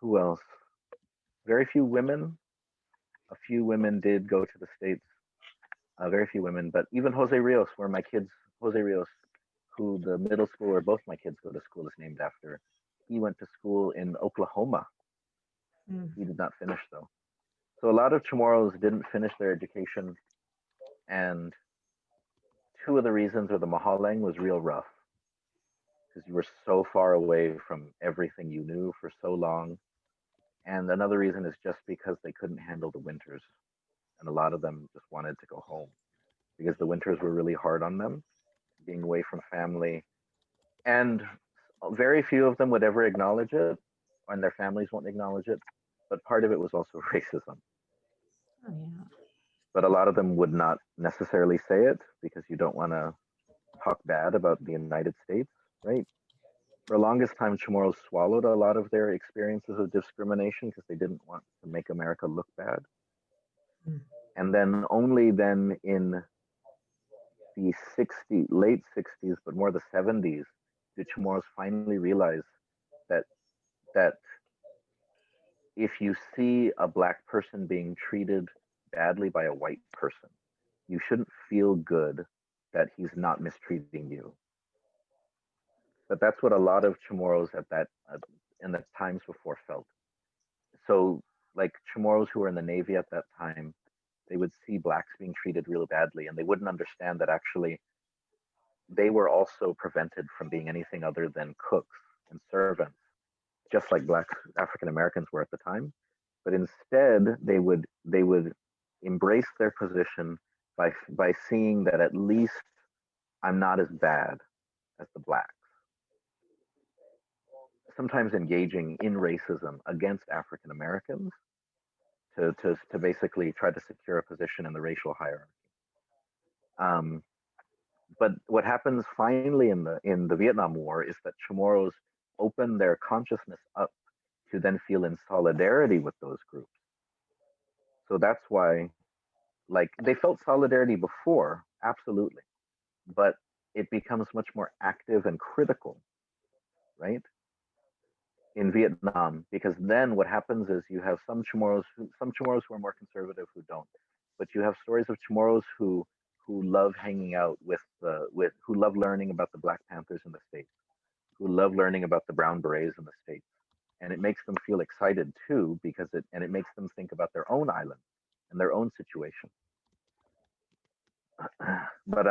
Who else? Very few women. A few women did go to the States. Very few women, but even Jose Rios, Jose Rios, who the middle school where both my kids go to school is named after. He went to school in Oklahoma. He did not finish though. So a lot of Chamorros didn't finish their education, and two of the reasons were the Mahalang was real rough because you were so far away from everything you knew for so long. And another reason is just because they couldn't handle the winters, and a lot of them just wanted to go home because the winters were really hard on them, being away from family. And very few of them would ever acknowledge it, and their families won't acknowledge it. But part of it was also racism. Oh, yeah. But a lot of them would not necessarily say it because you don't want to talk bad about the United States, right? For the longest time, Chamorros swallowed a lot of their experiences of discrimination because they didn't want to make America look bad. And then only then in the late 60s, but more the 70s, did Chamorros finally realize that if you see a black person being treated badly by a white person, you shouldn't feel good that he's not mistreating you. But that's what a lot of Chamorros in the times before felt. So like Chamorros who were in the Navy at that time, they would see blacks being treated really badly, and they wouldn't understand that actually they were also prevented from being anything other than cooks and servants, just like black African Americans were at the time. But instead, they would embrace their position by seeing that at least I'm not as bad as the blacks. Sometimes engaging in racism against African Americans to basically try to secure a position in the racial hierarchy. But what happens finally in the Vietnam War is that Chamorros open their consciousness up to then feel in solidarity with those groups. So that's why, like, they felt solidarity before, absolutely, but it becomes much more active and critical, right? In Vietnam, because then what happens is you have some Chamorros who are more conservative who don't, but you have stories of Chamorros who love hanging out who love learning about the Black Panthers in the States, who love learning about the Brown Berets in the States. And it makes them feel excited too, because it makes them think about their own island and their own situation. But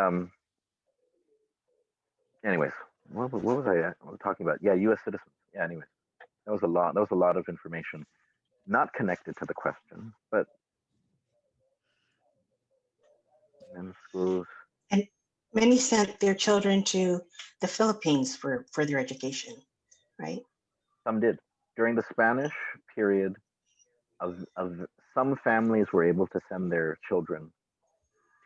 anyways, what was I talking about? Yeah, U.S. citizens. Yeah, anyways, that was a lot of information, not connected to the question, but men's schools. And many sent their children to the Philippines for further education, right? Some did. During the Spanish period, of some families were able to send their children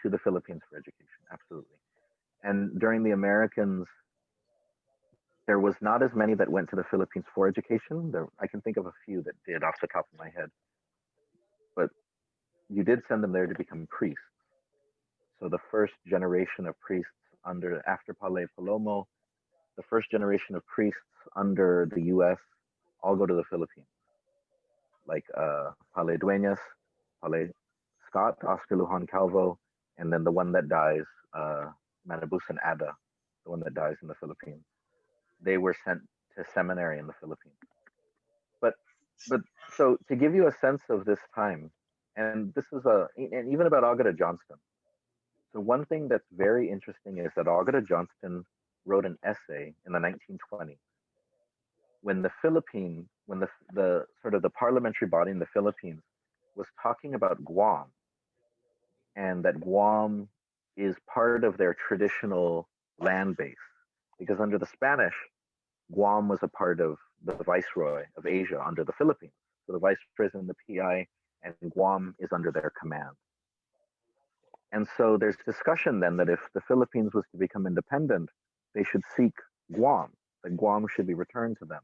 to the Philippines for education, absolutely. And during the Americans, there was not as many that went to the Philippines for education. I can think of a few that did off the top of my head, but you did send them there to become priests. So the first generation of priests after Palay Palomo, the first generation of priests under the U.S. all go to the Philippines, like Palay Dueñas, Palay Scott, Oscar Lujan Calvo, and then the one that dies, Manabusan Ada, the one that dies in the Philippines. They were sent to seminary in the Philippines. But so to give you a sense of this time, and this is and even about Agueda Johnston. So one thing that's very interesting is that Agueda Johnston wrote an essay in the 1920s when the Philippines, when the sort of the parliamentary body in the Philippines was talking about Guam, and that Guam is part of their traditional land base, because under the Spanish, Guam was a part of the Viceroy of Asia under the Philippines. So the Viceroy is in the PI, and Guam is under their command. And so there's discussion then that if the Philippines was to become independent, they should seek Guam, that Guam should be returned to them,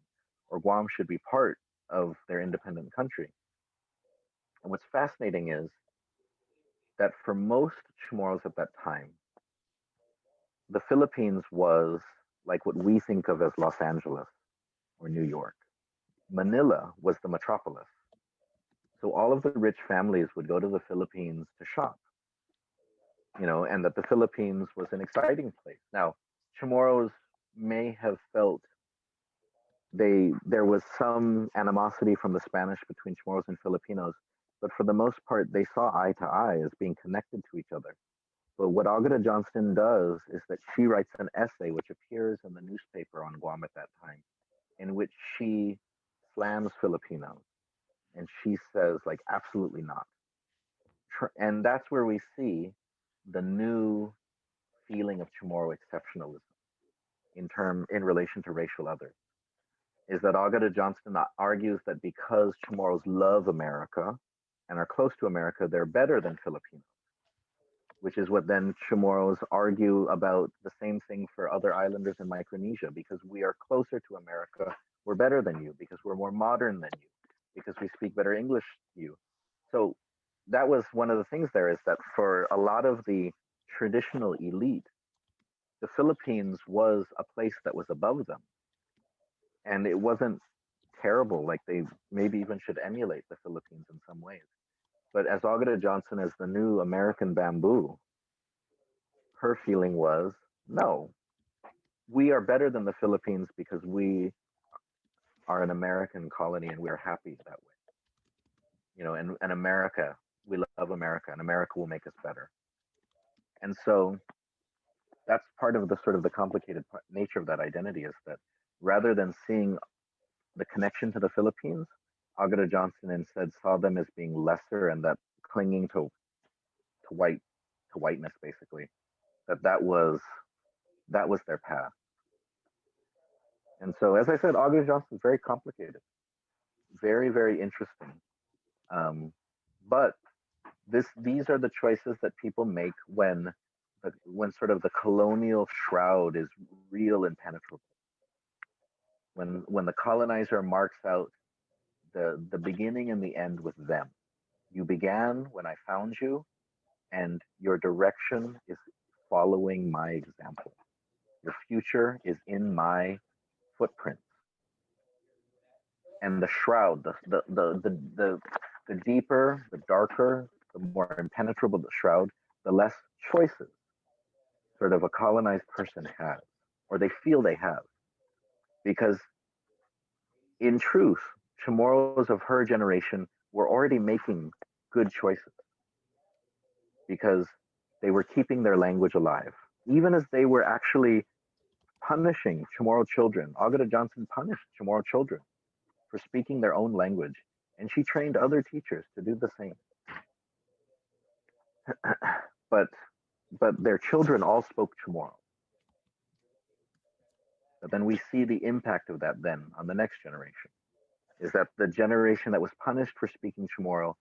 or Guam should be part of their independent country. And what's fascinating is that for most Chamorros at that time, the Philippines was like what we think of as Los Angeles or New York. Manila was the metropolis. So all of the rich families would go to the Philippines to shop, and that the Philippines was an exciting place. Now, Chamorros may have felt there was some animosity from the Spanish between Chamorros and Filipinos, but for the most part, they saw eye to eye as being connected to each other. But what Agueda Johnston does is that she writes an essay which appears in the newspaper on Guam at that time, in which she slams Filipinos. And she says, like, absolutely not. And that's where we see the new feeling of Chamorro exceptionalism in relation to racial others. Is that Agueda Johnston argues that because Chamorros love America and are close to America, they're better than Filipinos, which is what then Chamorros argue about the same thing for other islanders in Micronesia. Because we are closer to America, we're better than you, because we're more modern than you, because we speak better English than you. So that was one of the things there, is that for a lot of the traditional elite, the Philippines was a place that was above them. And it wasn't terrible, like they maybe even should emulate the Philippines in some ways. But as Agueda Johnston, as the new American bamboo, her feeling was, no, we are better than the Philippines because we are an American colony and we're happy that way. And America, we love America, and America will make us better. And so that's part of the sort of the complicated nature of that identity, is that rather than seeing the connection to the Philippines, Agueda Johnston instead saw them as being lesser, and that clinging to whiteness, basically, that was their path. And so, as I said, Agueda Johnston is very complicated, very, very interesting. But these are the choices that people make when sort of the colonial shroud is real impenetrable. When the colonizer marks out the beginning and the end with them. You began when I found you, and your direction is following my example. Your future is in my footprints. And the shroud, the deeper, the darker, the more impenetrable the shroud, the less choices sort of a colonized person has, or they feel they have. Because in truth, Chamorros of her generation were already making good choices, because they were keeping their language alive. Even as they were actually punishing Chamorro children, Agueda Johnston punished Chamorro children for speaking their own language, and she trained other teachers to do the same. But but their children all spoke Chamorro. But then we see the impact of that then on the next generation, is that the generation that was punished for speaking Chamorro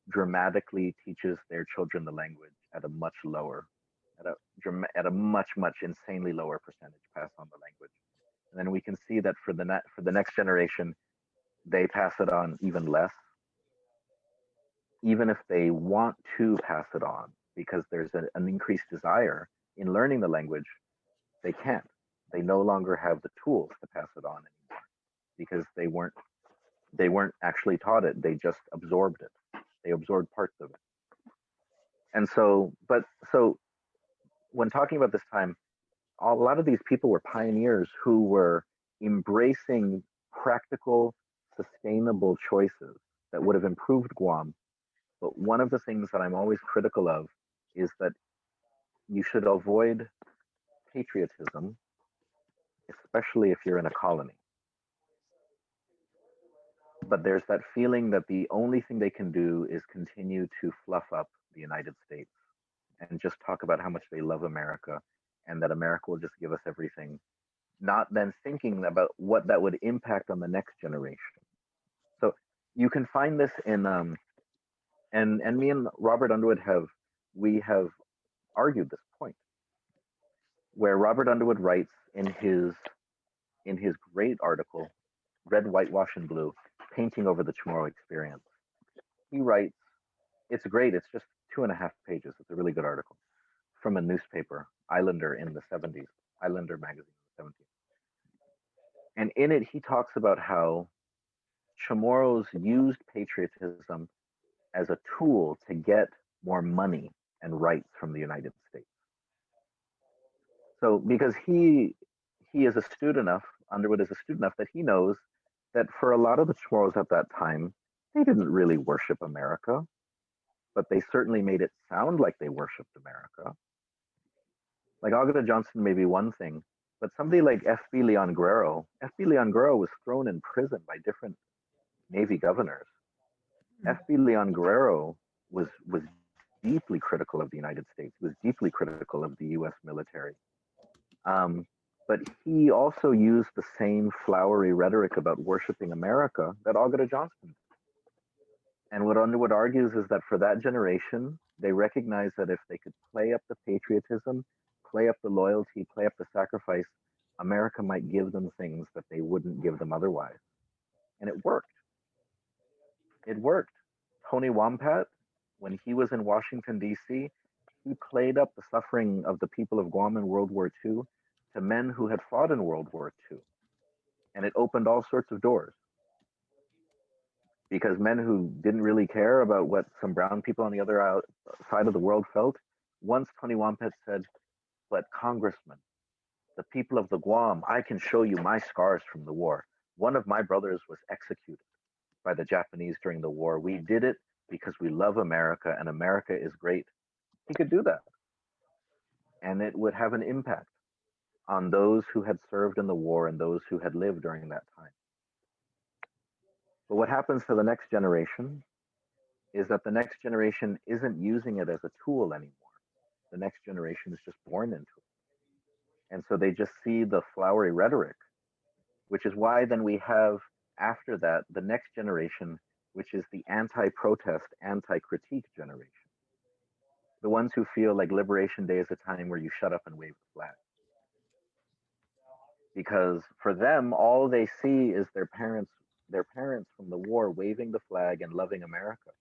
dramatically teaches their children the language at a much lower, at a much insanely lower percentage pass on the language. And then we can see that for the next generation, they pass it on even less, even if they want to pass it on, because there's an increased desire in learning the language. They can't. They no longer have the tools to pass it on anymore because they weren't actually taught it. They just absorbed it. They absorbed parts of it. And so when talking about this time, a lot of these people were pioneers who were embracing practical, sustainable choices that would have improved Guam. But one of the things that I'm always critical of is that you should avoid patriotism, especially if you're in a colony. But there's that feeling that the only thing they can do is continue to fluff up the United States and just talk about how much they love America and that America will just give us everything, not then thinking about what that would impact on the next generation. So you can find this in and me and Robert Underwood have argued this point, where Robert Underwood writes in his great article, Red, Whitewash, and Blue, Painting Over the Chamorro Experience. He writes, it's great, it's just 2.5 pages. It's a really good article from a newspaper, Islander in the 70s, Islander magazine in the 70s. And in it, he talks about how Chamorros used patriotism as a tool to get more money and rights from the United States. So because he is astute enough, Underwood is astute enough that he knows that for a lot of the Chamorros at that time, they didn't really worship America, but they certainly made it sound like they worshiped America. Like Agueda Johnston may be one thing, but somebody like F.B. Leon Guerrero was thrown in prison by different Navy governors. F.B. Leon Guerrero was deeply critical of the United States, was deeply critical of the U.S. military. But he also used the same flowery rhetoric about worshiping America that Agueda Johnston did. And what Underwood argues is that for that generation, they recognized that if they could play up the patriotism, play up the loyalty, play up the sacrifice, America might give them things that they wouldn't give them otherwise. And it worked. It worked. Tony Wampat, when he was in Washington, D.C., he played up the suffering of the people of Guam in World War II to men who had fought in World War II. And it opened all sorts of doors. Because men who didn't really care about what some brown people on the other side of the world felt, once Tony Wampat said, but Congressman, the people of the Guam, I can show you my scars from the war. One of my brothers was executed by the Japanese during the war. We did it because we love America and America is great. He could do that. And it would have an impact on those who had served in the war and those who had lived during that time. But what happens to the next generation is that the next generation isn't using it as a tool anymore. The next generation is just born into it. And so they just see the flowery rhetoric, which is why then we have, after that, the next generation, which is the anti-protest, anti-critique generation. The ones who feel like Liberation Day is a time where you shut up and wave the flag. Because for them, all they see is their parents from the war waving the flag and loving America.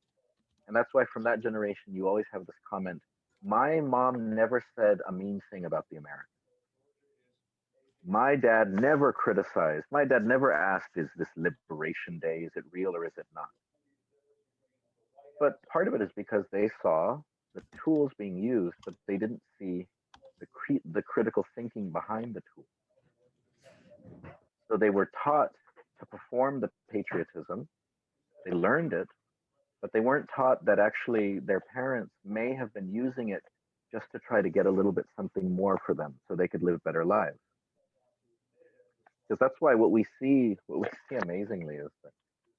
And that's why from that generation, you always have this comment, my mom never said a mean thing about the Americans. My dad never criticized, my dad never asked, is this Liberation Day, is it real or is it not? But part of it is because they saw the tools being used, but they didn't see the critical thinking behind the tools. So they were taught to perform the patriotism, they learned it, but they weren't taught that actually their parents may have been using it just to try to get a little bit something more for them so they could live better lives. Because that's why what we see amazingly is that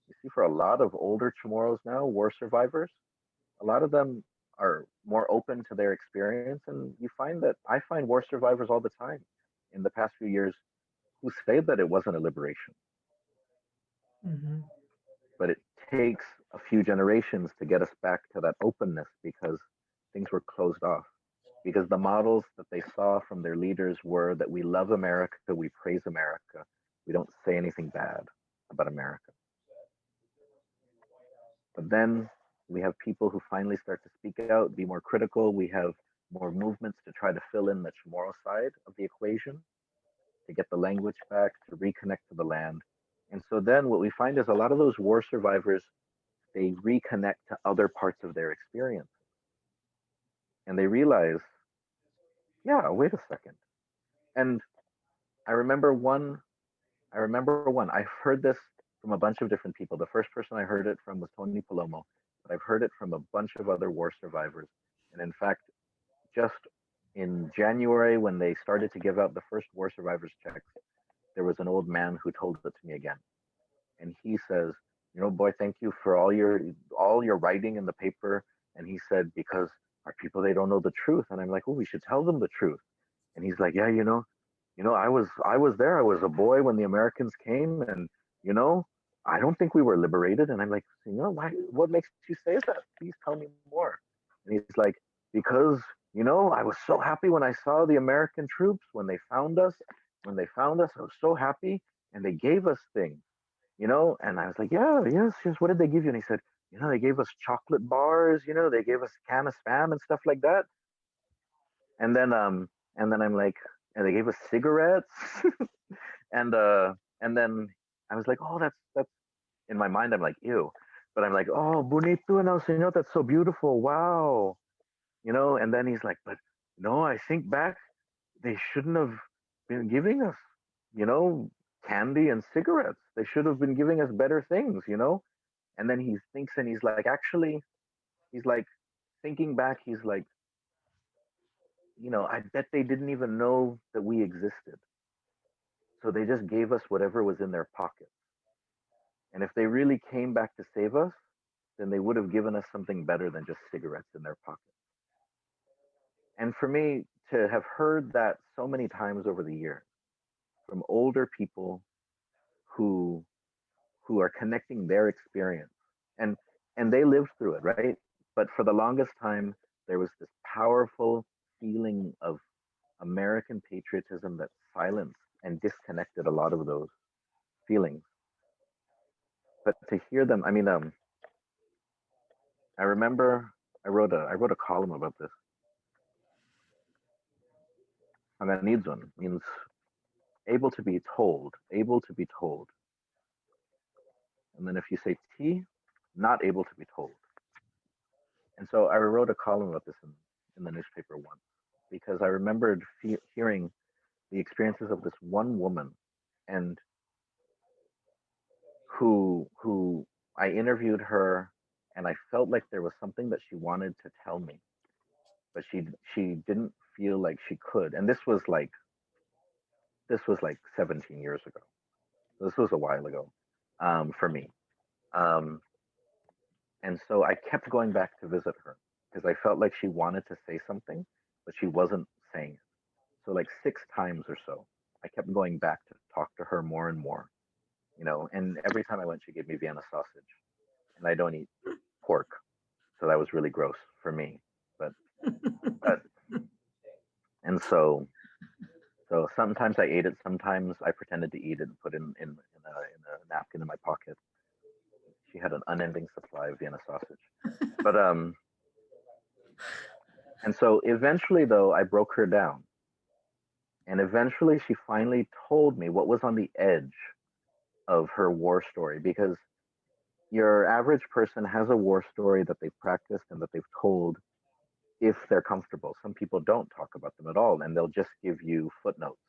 you see for a lot of older Chamorros now, war survivors, a lot of them are more open to their experience, and you find that I find war survivors all the time in the past few years who say that it wasn't a liberation, Mhm. but it takes a few generations to get us back to that openness because things were closed off. Because the models that they saw from their leaders were that we love America, we praise America, we don't say anything bad about America. But then we have people who finally start to speak out, be more critical. We have more movements to try to fill in the Chamorro side of the equation, to get the language back, to reconnect to the land. And so then what we find is a lot of those war survivors, they reconnect to other parts of their experience. And they realize, yeah, wait a second. And I remember one, I've heard this from a bunch of different people. The first person I heard it from was Tony Palomo, but I've heard it from a bunch of other war survivors. And in fact, just in January, when they started to give out the first war survivors checks, there was an old man who told it to me again. And he says, you know, boy, thank you for all your writing in the paper. And he said, because our people, they don't know the truth. And I'm like, oh, we should tell them the truth. And he's like, yeah, I was there. I was a boy when the Americans came, and you know, I don't think we were liberated. And I'm like, why? What makes you say that? Please tell me more. And he's like, because I was so happy when I saw the American troops when they found us. When they found us, I was so happy, and they gave us things. And I was like, yeah, yes, yes. What did they give you? And he said, they gave us chocolate bars. They gave us a can of spam and stuff like that. And then I'm like, and they gave us cigarettes. And then I was like, oh, that's in my mind. I'm like, ew, but I'm like, oh, bonito, and I was saying, that's so beautiful, wow. And then he's like, but no, I think back, they shouldn't have been giving us, you know, candy and cigarettes. They should have been giving us better things. And then he thinks, and he's like, actually, he's like, thinking back, he's like, I bet they didn't even know that we existed. So they just gave us whatever was in their pocket. And if they really came back to save us, then they would have given us something better than just cigarettes in their pocket. And for me to have heard that so many times over the years from older people who are connecting their experience, and they lived through it, right? But for the longest time, there was this powerful feeling of American patriotism that silenced and disconnected a lot of those feelings. But to hear them, I mean, I remember I wrote a column about this. Hanganidson means able to be told, able to be told. And then if you say T, not able to be told. And so I wrote a column about this in the newspaper once because I remembered hearing the experiences of this one woman, and who I interviewed her, and I felt like there was something that she wanted to tell me, but she didn't feel like she could. And this was like 17 years ago. This was a while ago, for me. Um, and so I kept going back to visit her because I felt like she wanted to say something, but she wasn't saying it. So like 6 times or so, I kept going back to talk to her more and more. And every time I went, she gave me Vienna sausage, and I don't eat pork, so that was really gross for me. But but and so sometimes I ate it, sometimes I pretended to eat it and put in a napkin in my pocket. She had an unending supply of Vienna sausage. But and so eventually though I broke her down. And eventually she finally told me what was on the edge of her war story, because your average person has a war story that they've practiced and that they've told if they're comfortable. Some people don't talk about them at all, and they'll just give you footnotes.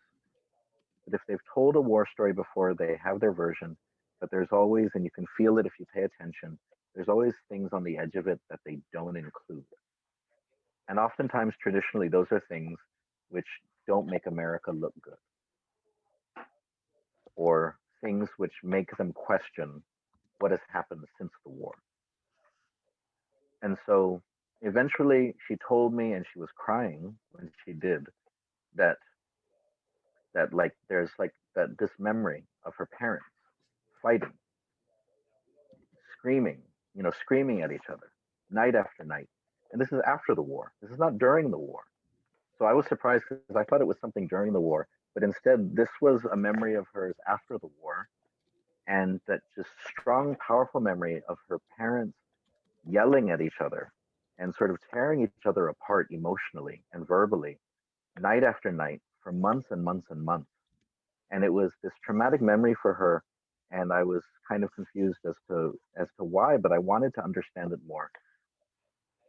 But if they've told a war story before, they have their version, but there's always, and you can feel it if you pay attention, there's always things on the edge of it that they don't include. And oftentimes, traditionally, those are things which don't make America look good, or things which make them question what has happened since the war. And so eventually she told me, and she was crying when she did, that like there's like that this memory of her parents fighting, screaming, screaming at each other night after night. And this is after the war. This is not during the war. So I was surprised because I thought it was something during the war, but instead this was a memory of hers after the war, and that just strong, powerful memory of her parents yelling at each other and sort of tearing each other apart emotionally and verbally night after night for months and months and months. And it was this traumatic memory for her, and I was kind of confused as to why, but I wanted to understand it more.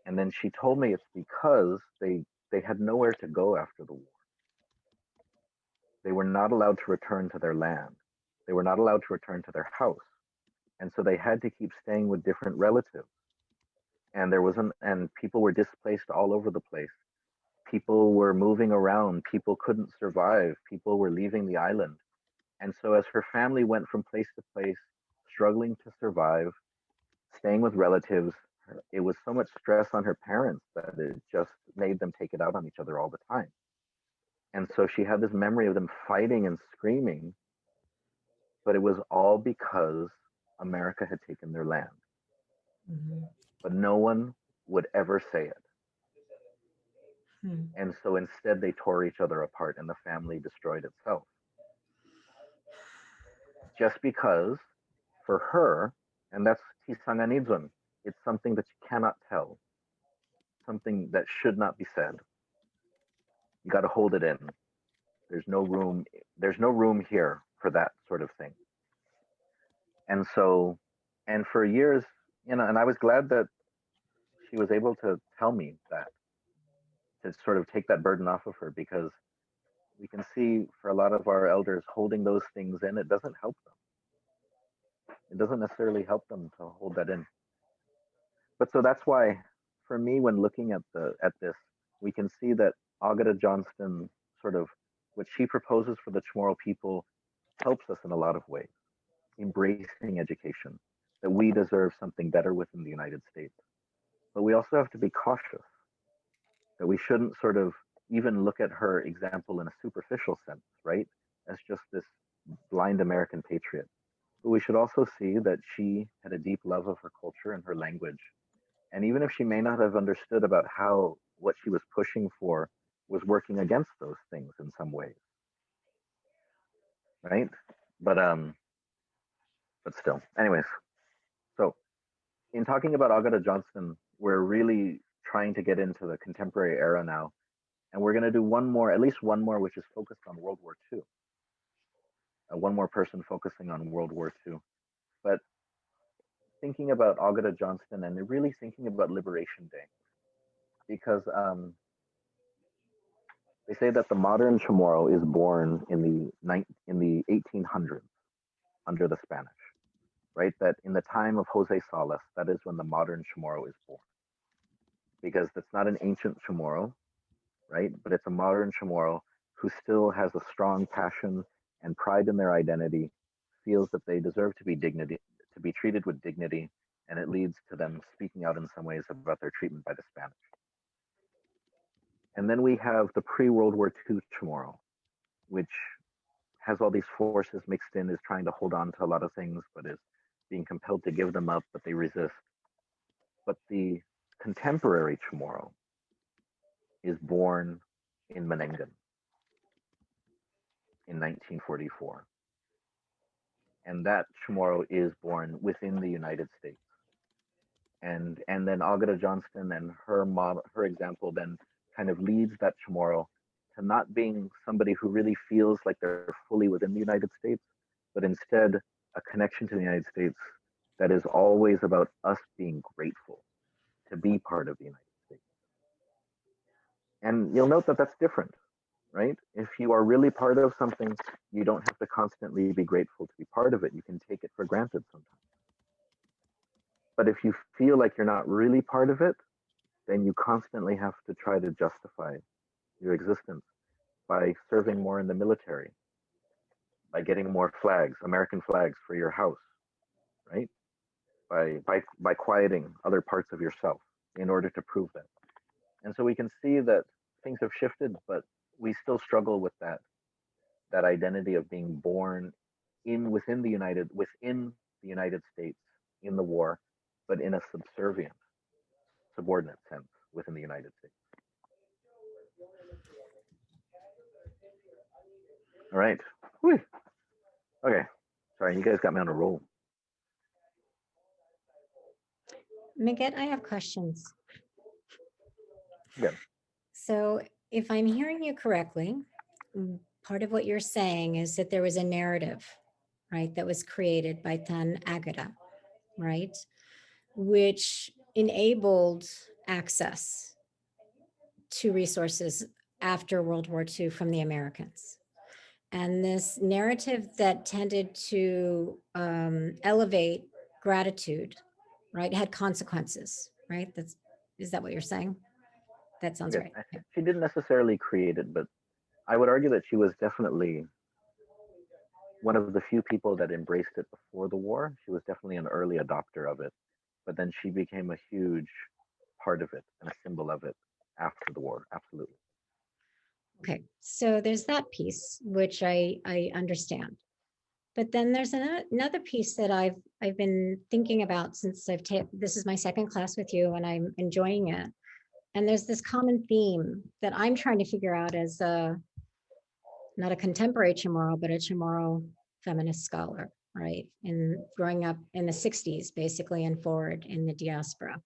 And then she told me it's because they had nowhere to go after the war. They were not allowed to return to their land. They were not allowed to return to their house. And so they had to keep staying with different relatives. And and people were displaced all over the place. People were moving around. People couldn't survive. People were leaving the island. And so as her family went from place to place, struggling to survive, staying with relatives, it was so much stress on her parents that it just made them take it out on each other all the time. And so she had this memory of them fighting and screaming, but it was all because America had taken their land. Mhm. But no one would ever say it. Hmm. And so instead they tore each other apart and the family destroyed itself. Just because for her, and that's tisanganidson, it's something that you cannot tell, something that should not be said. You got to hold it in. There's no room. There's no room here for that sort of thing. And so, and for years, and I was glad that she was able to tell me that, to sort of take that burden off of her, because we can see for a lot of our elders holding those things in, it doesn't help them. It doesn't necessarily help them to hold that in. But so that's why, for me, when looking at this, we can see that Agueda Johnston sort of what she proposes for the Chamorro people helps us in a lot of ways, embracing education, that we deserve something better within the United States. But we also have to be cautious, that we shouldn't sort of even look at her example in a superficial sense, right? As just this blind American patriot. But we should also see that she had a deep love of her culture and her language. And even if she may not have understood about how what she was pushing for was working against those things in some ways, right? But but still. Anyways, so in talking about Agueda Johnston, we're really trying to get into the contemporary era now, and we're going to do one more, at least one more, which is focused on World War II. One more person focusing on World War II. But thinking about Agueda Johnston and really thinking about Liberation Day, because they say that the modern Chamorro is born in the 1800s under the Spanish, right? That in the time of Jose Salas, that is when the modern Chamorro is born, because that's not an ancient Chamorro, right? But it's a modern Chamorro who still has a strong passion and pride in their identity, feels that they deserve to be treated with dignity, and it leads to them speaking out in some ways about their treatment by the Spanish. And then we have the pre-World War II Chamorro, which has all these forces mixed in, is trying to hold on to a lot of things, but is being compelled to give them up, but they resist. But the contemporary Chamorro is born in Menengan in 1944. And that Chamorro is born within the United States. And then Agueda Johnston and her example then kind of leads that Chamorro to not being somebody who really feels like they're fully within the United States, but instead a connection to the United States that is always about us being grateful to be part of the United States. And you'll note that that's different, right? If you are really part of something, you don't have to constantly be grateful to be part of it. You can take it for granted sometimes. But if you feel like you're not really part of it, then you constantly have to try to justify your existence by serving more in the military, by getting more flags, American flags for your house, right? By quieting other parts of yourself. in order to prove that. And so we can see that things have shifted, but we still struggle with that identity of being born within the United States in the war, but in a subordinate sense within the United States. All right. Whew. Okay. Sorry, you guys got me on a roll. Miguel, I have questions. Yeah. So if I'm hearing you correctly, part of what you're saying is that there was a narrative, right, that was created by Tan Agueda, right, which enabled access to resources after World War II from the Americans. And this narrative that tended to elevate gratitude, right, had consequences, right? Is that what you're saying? That sounds right. She didn't necessarily create it, but I would argue that she was definitely one of the few people that embraced it before the war. She was definitely an early adopter of it, but then she became a huge part of it and a symbol of it after the war. Absolutely. Okay, so there's that piece, which I understand. But then there's another piece that I've been thinking about since this is my second class with you and I'm enjoying it. And there's this common theme that I'm trying to figure out as not a contemporary Chamorro, but a Chamorro feminist scholar, right? And growing up in the 60s, basically, and forward in the diaspora.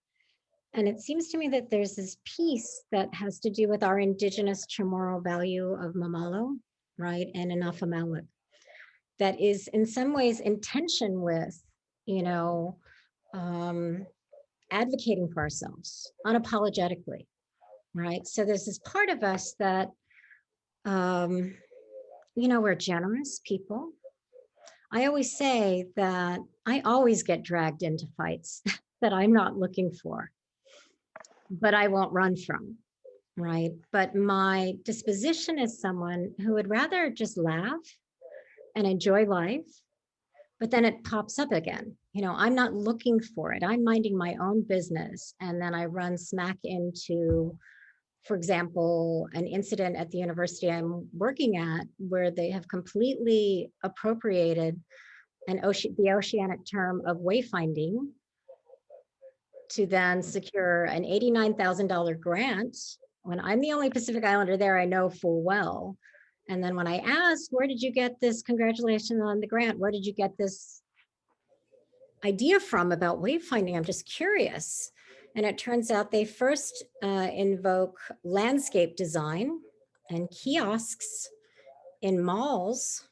And it seems to me that there's this piece that has to do with our indigenous Chamorro value of mamalo, right? And anafamelec, that is in some ways in tension with, advocating for ourselves unapologetically, right? So there's this part of us that, we're generous people. I always say that I always get dragged into fights that I'm not looking for, but I won't run from, right? But my disposition is someone who would rather just laugh and enjoy life, but then it pops up again. I'm not looking for it. I'm minding my own business. And then I run smack into, for example, an incident at the university I'm working at where they have completely appropriated the oceanic term of wayfinding to then secure an $89,000 grant when I'm the only Pacific Islander there I know full well. And then when I asked, where did you get this? Congratulations on the grant. Where did you get this idea from about wayfinding? I'm just curious. And it turns out they first invoke landscape design and kiosks in malls.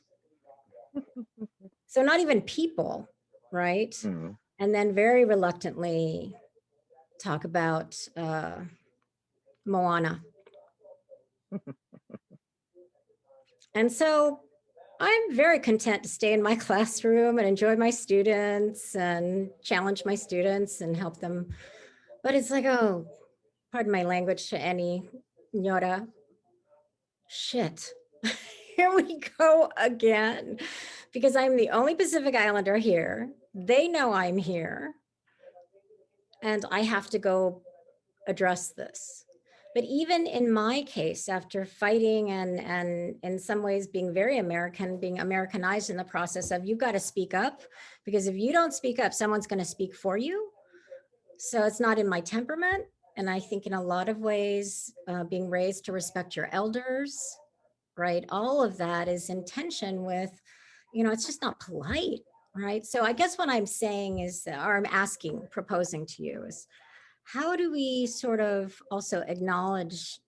So not even people, right? Mm-hmm. And then very reluctantly talk about Moana. And so I'm very content to stay in my classroom and enjoy my students and challenge my students and help them. But it's like, oh, pardon my language to any Nyora, shit, here we go again. Because I'm the only Pacific Islander here. They know I'm here. And I have to go address this. But even in my case, after fighting and in some ways being very American, being Americanized in the process of you've got to speak up, because if you don't speak up, someone's going to speak for you. So it's not in my temperament. And I think in a lot of ways, being raised to respect your elders, right? All of that is in tension with, it's just not polite, right? So I guess what I'm saying is, or I'm asking, proposing to you is, how do we sort of also acknowledge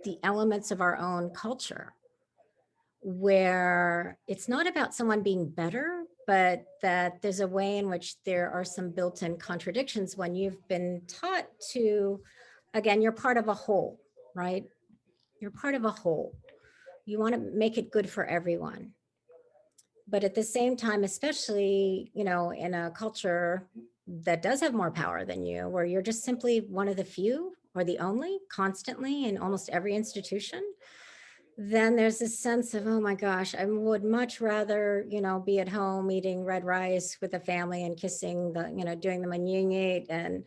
the elements of our own culture where it's not about someone being better, but that there's a way in which there are some built-in contradictions when you've been taught to, again, you're part of a whole, right? You're part of a whole. You want to make it good for everyone. But at the same time, especially, in a culture that does have more power than you, where you're just simply one of the few or the only constantly in almost every institution, then there's this sense of, oh my gosh, I would much rather, be at home eating red rice with the family and kissing the, doing the manyingit and,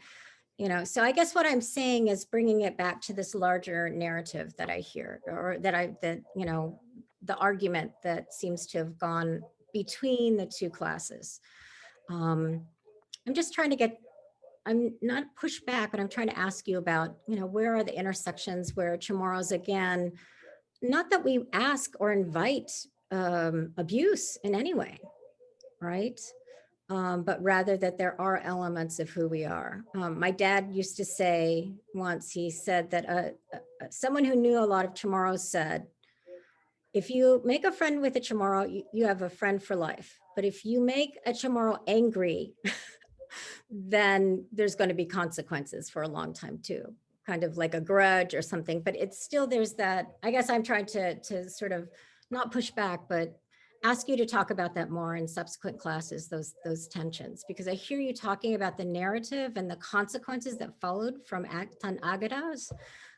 You know, so I guess what I'm saying is bringing it back to this larger narrative that I hear, or that, you know, the argument that seems to have gone between the two classes. I'm just trying to get, I'm not push back, but I'm trying to ask you about, you know, where are the intersections where Chamorros, again, not that we ask or invite abuse in any way, right? But rather that there are elements of who we are. My dad used to say once, he said that someone who knew a lot of Chamorros said, if you make a friend with a Chamorro, you have a friend for life. But if you make a Chamorro angry, then there's going to be consequences for a long time too, kind of like a grudge or something. But it's still, there's that, I guess I'm trying to sort of not push back, but ask you to talk about that more in subsequent classes, those tensions, because I hear you talking about the narrative and the consequences that followed from Tan Agueda's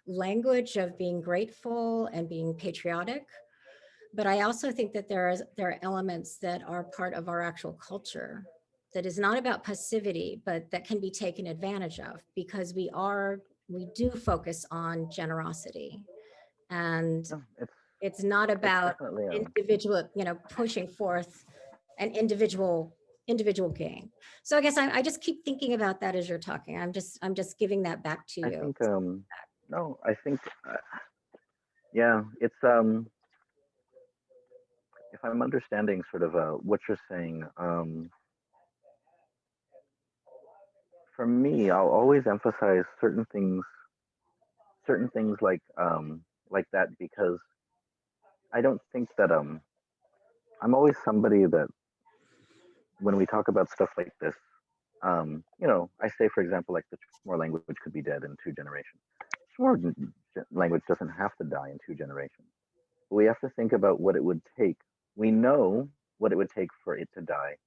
language of being grateful and being patriotic. But I also think that there are elements that are part of our actual culture that is not about passivity, but that can be taken advantage of, because we do focus on generosity. And No, it's not it's about definitely individual, you know, pushing forth an individual gain. So I guess I just keep thinking about that as you're talking. I'm just giving that back to I you. think no, I think yeah, it's if I'm understanding sort of what you're saying, for me, I'll always emphasize certain things like that, because I don't think that I'm always somebody that when we talk about stuff like this, you know, I say, for example, like the Chamorro language could be dead in 2 generations. Chamorro language doesn't have to die in 2 generations. We have to think about what it would take. We know what it would take for it to die,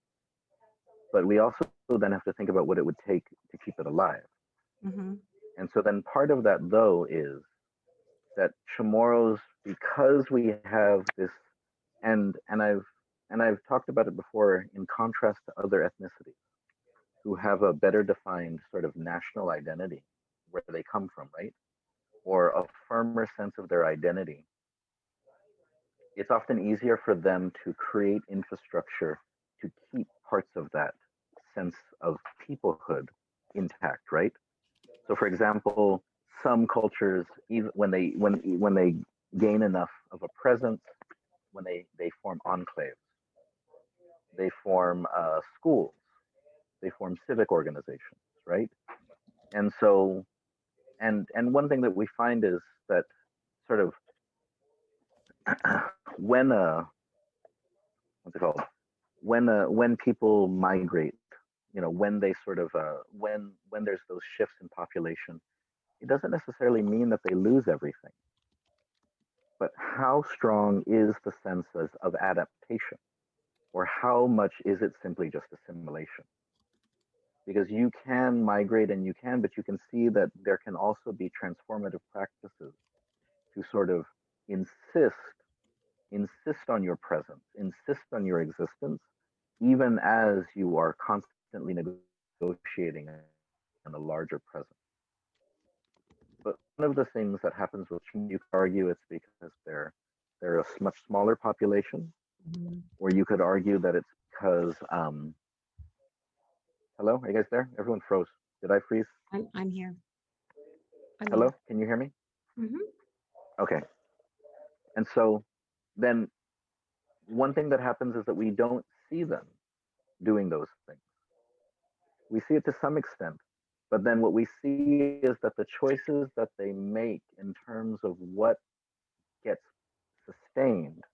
but we also then have to think about what it would take to keep it alive. Mhm. And so then part of that though is that Chamorros, because we have this, and I've talked about it before in contrast to other ethnicities who have a better defined sort of national identity where they come from, right? Or a firmer sense of their identity. It's often easier for them to create infrastructure to keep parts of that sense of peoplehood intact, right? So, for example, some cultures, even when they gain enough of a presence, when they form enclaves, they form schools, they form civic organizations, right? And so, and one thing that we find is that sort of when what's it called, when people migrate, you know, when they sort of when there's those shifts in population, it doesn't necessarily mean that they lose everything, but how strong is the sense of adaptation, or how much is it simply just assimilation? Because you can migrate and you can, but you can see that there can also be transformative practices to sort of insist insist on your presence, insist on your existence, even as you are constantly negotiating on a larger presence. But one of the things that happens, which you could argue it's because they're a much smaller population, Mhm. or you could argue that it's because hello, are you guys there? Everyone froze. Did I freeze? I'm here. I'm Hello, here. can you hear me? Mhm. Okay. And so then one thing that happens is that we don't see them doing those things. We see it to some extent, but then what we see is that the choices that they make in terms of what gets sustained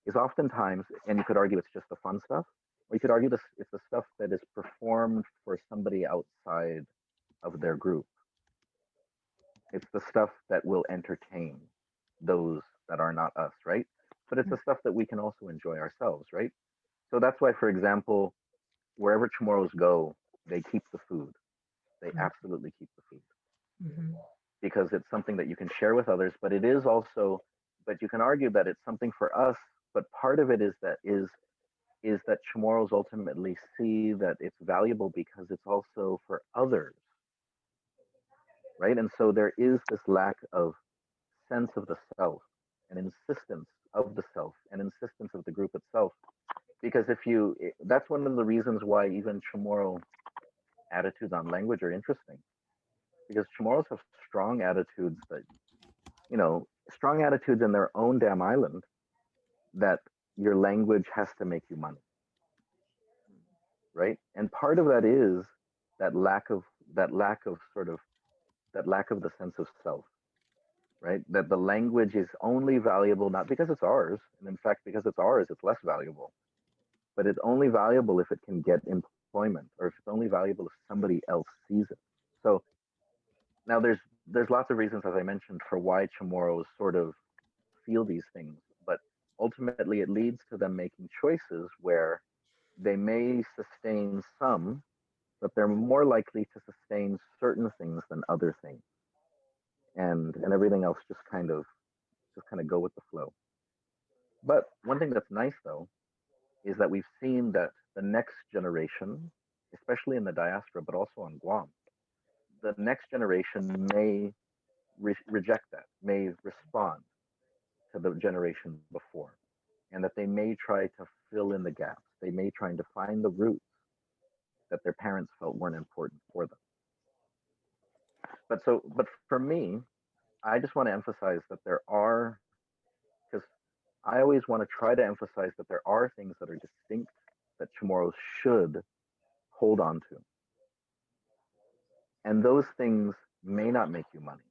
is oftentimes, and you could argue it's just the fun stuff, or you could argue this it's the stuff that is performed for somebody outside of their group. It's the stuff that will entertain those that are not us, right? But it's the stuff that we can also enjoy ourselves, right? So that's why, for example, wherever Chamorros go, they keep the food. They Mhm. absolutely keep the food Mhm. because it's something that you can share with others. But it is also, but you can argue that it's something for us. But part of it is that Chamorros ultimately see that it's valuable because it's also for others right? And so there is this lack of sense of the self, an insistence of the self, an insistence of the group itself. Because that's one of the reasons why even Chamorro attitudes on language are interesting. Because Chamorros have strong attitudes that, strong attitudes in their own damn island, that your language has to make you money, right? And part of that is that lack of that lack of sort of that lack of the sense of self, right? That the language is only valuable not because it's ours, and in fact, because it's ours, it's less valuable. But it's only valuable if it can get employment, or if it's only valuable if somebody else sees it. So now there's lots of reasons, as I mentioned, for why Chamorros sort of feel these things, but ultimately it leads to them making choices where they may sustain some, but they're more likely to sustain certain things than other things, and everything else just kind of go with the flow. But one thing that's nice though is that we've seen that the next generation, especially in the diaspora, but also on Guam, the next generation may reject that, may respond to the generation before, and that they may try to fill in the gaps. They may try to find the roots that their parents felt weren't important for them. But for me, I just want to emphasize that there are, because I always want to try to emphasize that there are things that are distinct that Chamorros should hold on to. And those things may not make you money,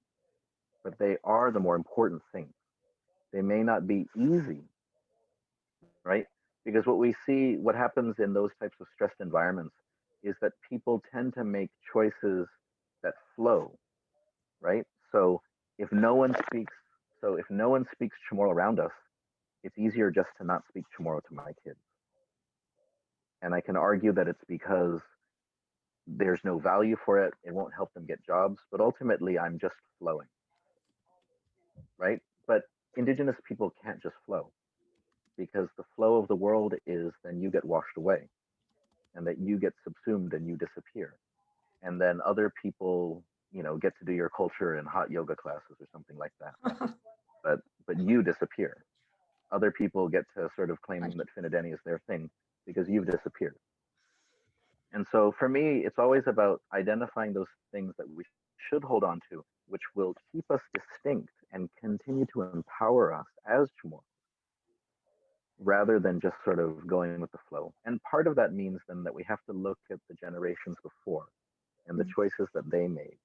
but they are the more important things. They may not be easy, right? Because what happens in those types of stressed environments is that people tend to make choices that flow, right? If no one speaks, if no one speaks Chamorro around us, it's easier just to not speak Chamorro to my kids. And I can argue that it's because there's no value for it. It won't help them get jobs, but ultimately I'm just flowing, right? But indigenous people can't just flow, because the flow of the world is then you get washed away, and that you get subsumed and you disappear. And then other people, get to do your culture in hot yoga classes or something like that. But you disappear. Other people get to sort of claim that Finideni is their thing because you've disappeared. And so for me, it's always about identifying those things that we should hold on to, which will keep us distinct and continue to empower us as Chamorro, rather than just sort of going with the flow. And part of that means then that we have to look at the generations before and the choices that they made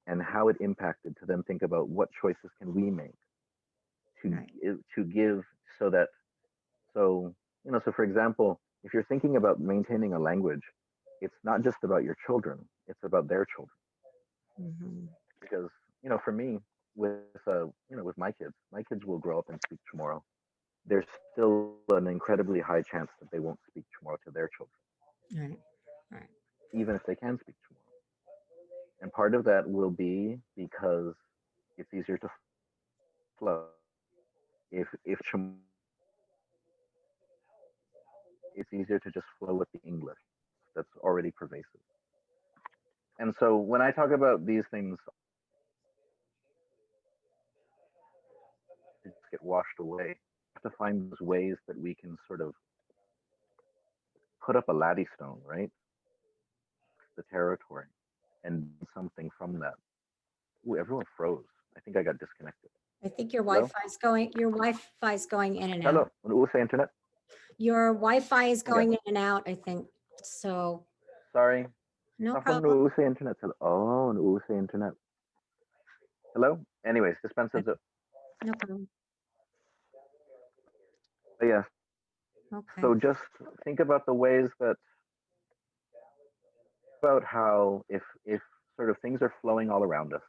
and how it impacted, to then think about what choices can we make to give, so for example, if you're thinking about maintaining a language, it's not just about your children, it's about their children. Mhm. Because for me, with my kids will grow up and speak Chamorro. There's still an incredibly high chance that they won't speak Chamorro to their children, Right. even if they can speak Chamorro. And part of that will be because it's easier to flow. If Chamorro, it's easier to just flow with the English that's already pervasive. And so when I talk about these things, to get washed away, we have to find those ways that we can sort of put up a laddie stone, right? The territory, and something from that. Ooh, everyone froze. I think I got disconnected. I think your Hello? Wi-Fi is going in and Hello, out. USA internet. Your Wi-Fi is Okay. going in and out, I think. So Sorry. no From problem. USA internet. Oh, USA internet. Hello. Anyways, dispenses it. No problem. Yeah. Okay. So just think about the ways that, about how if sort of things are flowing all around us,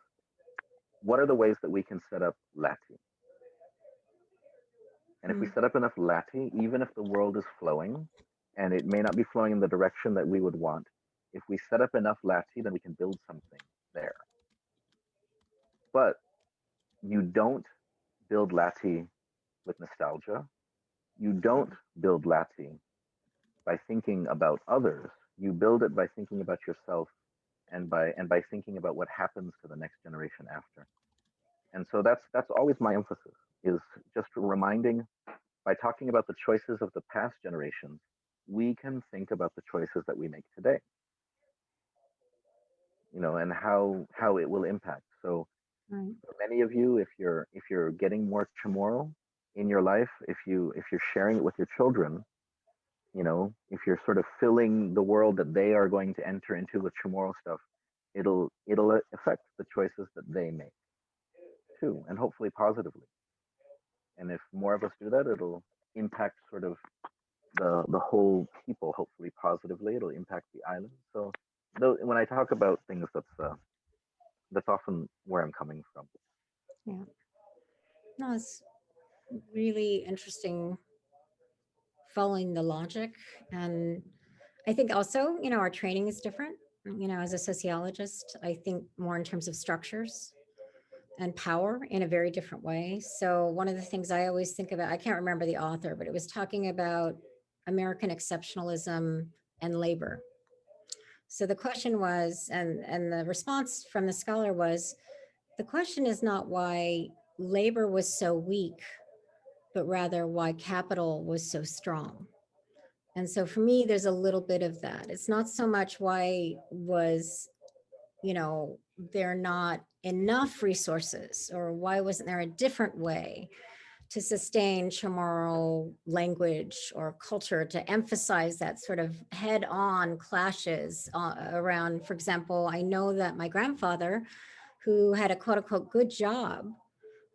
what are the ways that we can set up lati? And if we set up enough lati, even if the world is flowing, and it may not be flowing in the direction that we would want, if we set up enough lati, then we can build something there. But you don't build lati with nostalgia. You don't build lati by thinking about others. You build it by thinking about yourself and by thinking about what happens to the next generation after. And so that's always my emphasis, is just reminding, by talking about the choices of the past generations, we can think about the choices that we make today, and how it will impact. So Right. for many of you, if you're getting more Chamorro in your life, if you're sharing it with your children, if you're sort of filling the world that they are going to enter into with Chamorro stuff, it'll affect the choices that they make too, and hopefully positively. And if more of us do that, it'll impact sort of the whole people, hopefully positively. It'll impact the island. So when I talk about things, that's often where I'm coming from. Yeah. No, it's really interesting following the logic. And I think also, our training is different. As a sociologist, I think more in terms of structures and power in a very different way. So one of the things I always think about, I can't remember the author, but it was talking about American exceptionalism and labor. So the question was, and the response from the scholar was, the question is not why labor was so weak, but rather why capital was so strong. And so for me, there's a little bit of that. It's not so much why was, there not enough resources, or why wasn't there a different way to sustain Chamorro language or culture, to emphasize that sort of head-on clashes around, for example, I know that my grandfather, who had a quote unquote good job,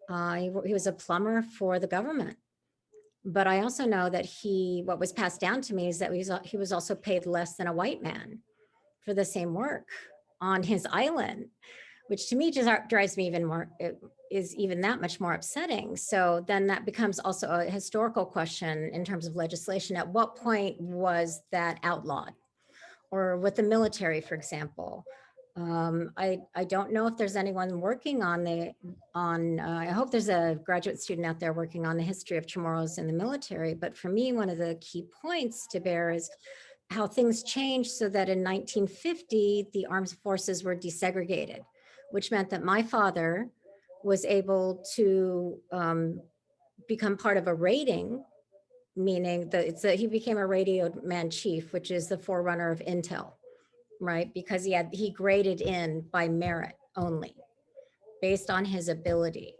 he was a plumber for the government. But I also know that what was passed down to me is that he was also paid less than a white man for the same work on his island, which to me just drives me even more, is even that much more upsetting. So then that becomes also a historical question in terms of legislation. At what point was that outlawed? Or with the military, for example. I don't know if there's anyone working on I hope there's a graduate student out there working on the history of Chamorros in the military. But for me, one of the key points to bear is how things changed, so that in 1950, the armed forces were desegregated, which meant that my father was able to become part of a rating, meaning that he became a radio man chief, which is the forerunner of Intel, right? Because he graded in by merit only, based on his ability.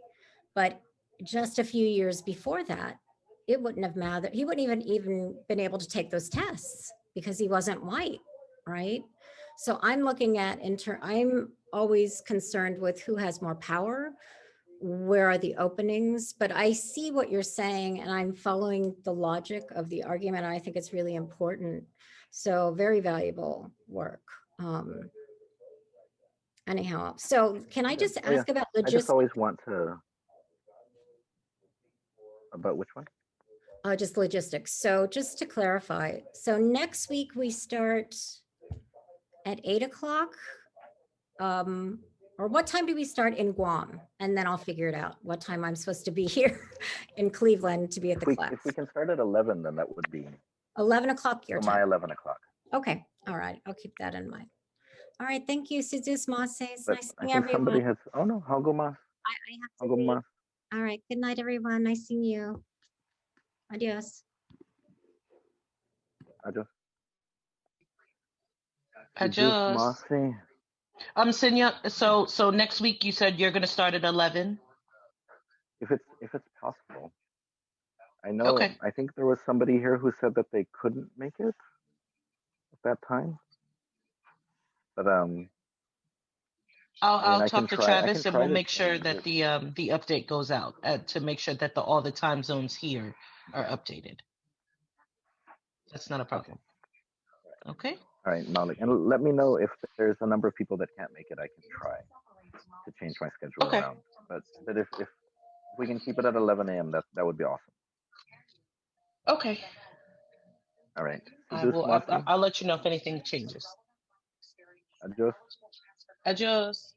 But just a few years before that, it wouldn't have mattered. He wouldn't even been able to take those tests because he wasn't white, right? So I'm looking at, I'm always concerned with who has more power, where are the openings, but I see what you're saying and I'm following the logic of the argument. I think it's really important. So very valuable work. Anyhow, so can I just ask about I just logistics? always want to, about which one? Just logistics. So just to clarify, so next week we start at 8 o'clock. Or what time do we start in Guam? And then I'll figure it out what time I'm supposed to be here in Cleveland to be at the class. If we can start at 11, then that would be 11 o'clock your time. My 11 o'clock. Okay. All right. I'll keep that in mind. All right. Thank you. Suzus Mase. It's But nice I seeing think everyone. somebody has, oh no, Hagomas. I have to leave. Hagomas. All right. Good night, everyone. Nice seeing you. Adios. Adios. Adios. Senor, so next week you said you're gonna start at 11? If it's possible. I know, Okay. I think there was somebody here who said that they couldn't make it at that time. But I'll talk to Travis and we'll make sure change that it. the update goes out to make sure that all the time zones here are updated. That's not a problem. Okay. All right, Malik, and let me know if there's a number of people that can't make it. I can try to change my schedule around. But if we can keep it at 11 a.m., that would be awesome. Okay. All right. I'll let you know if anything changes. Adios. Adios.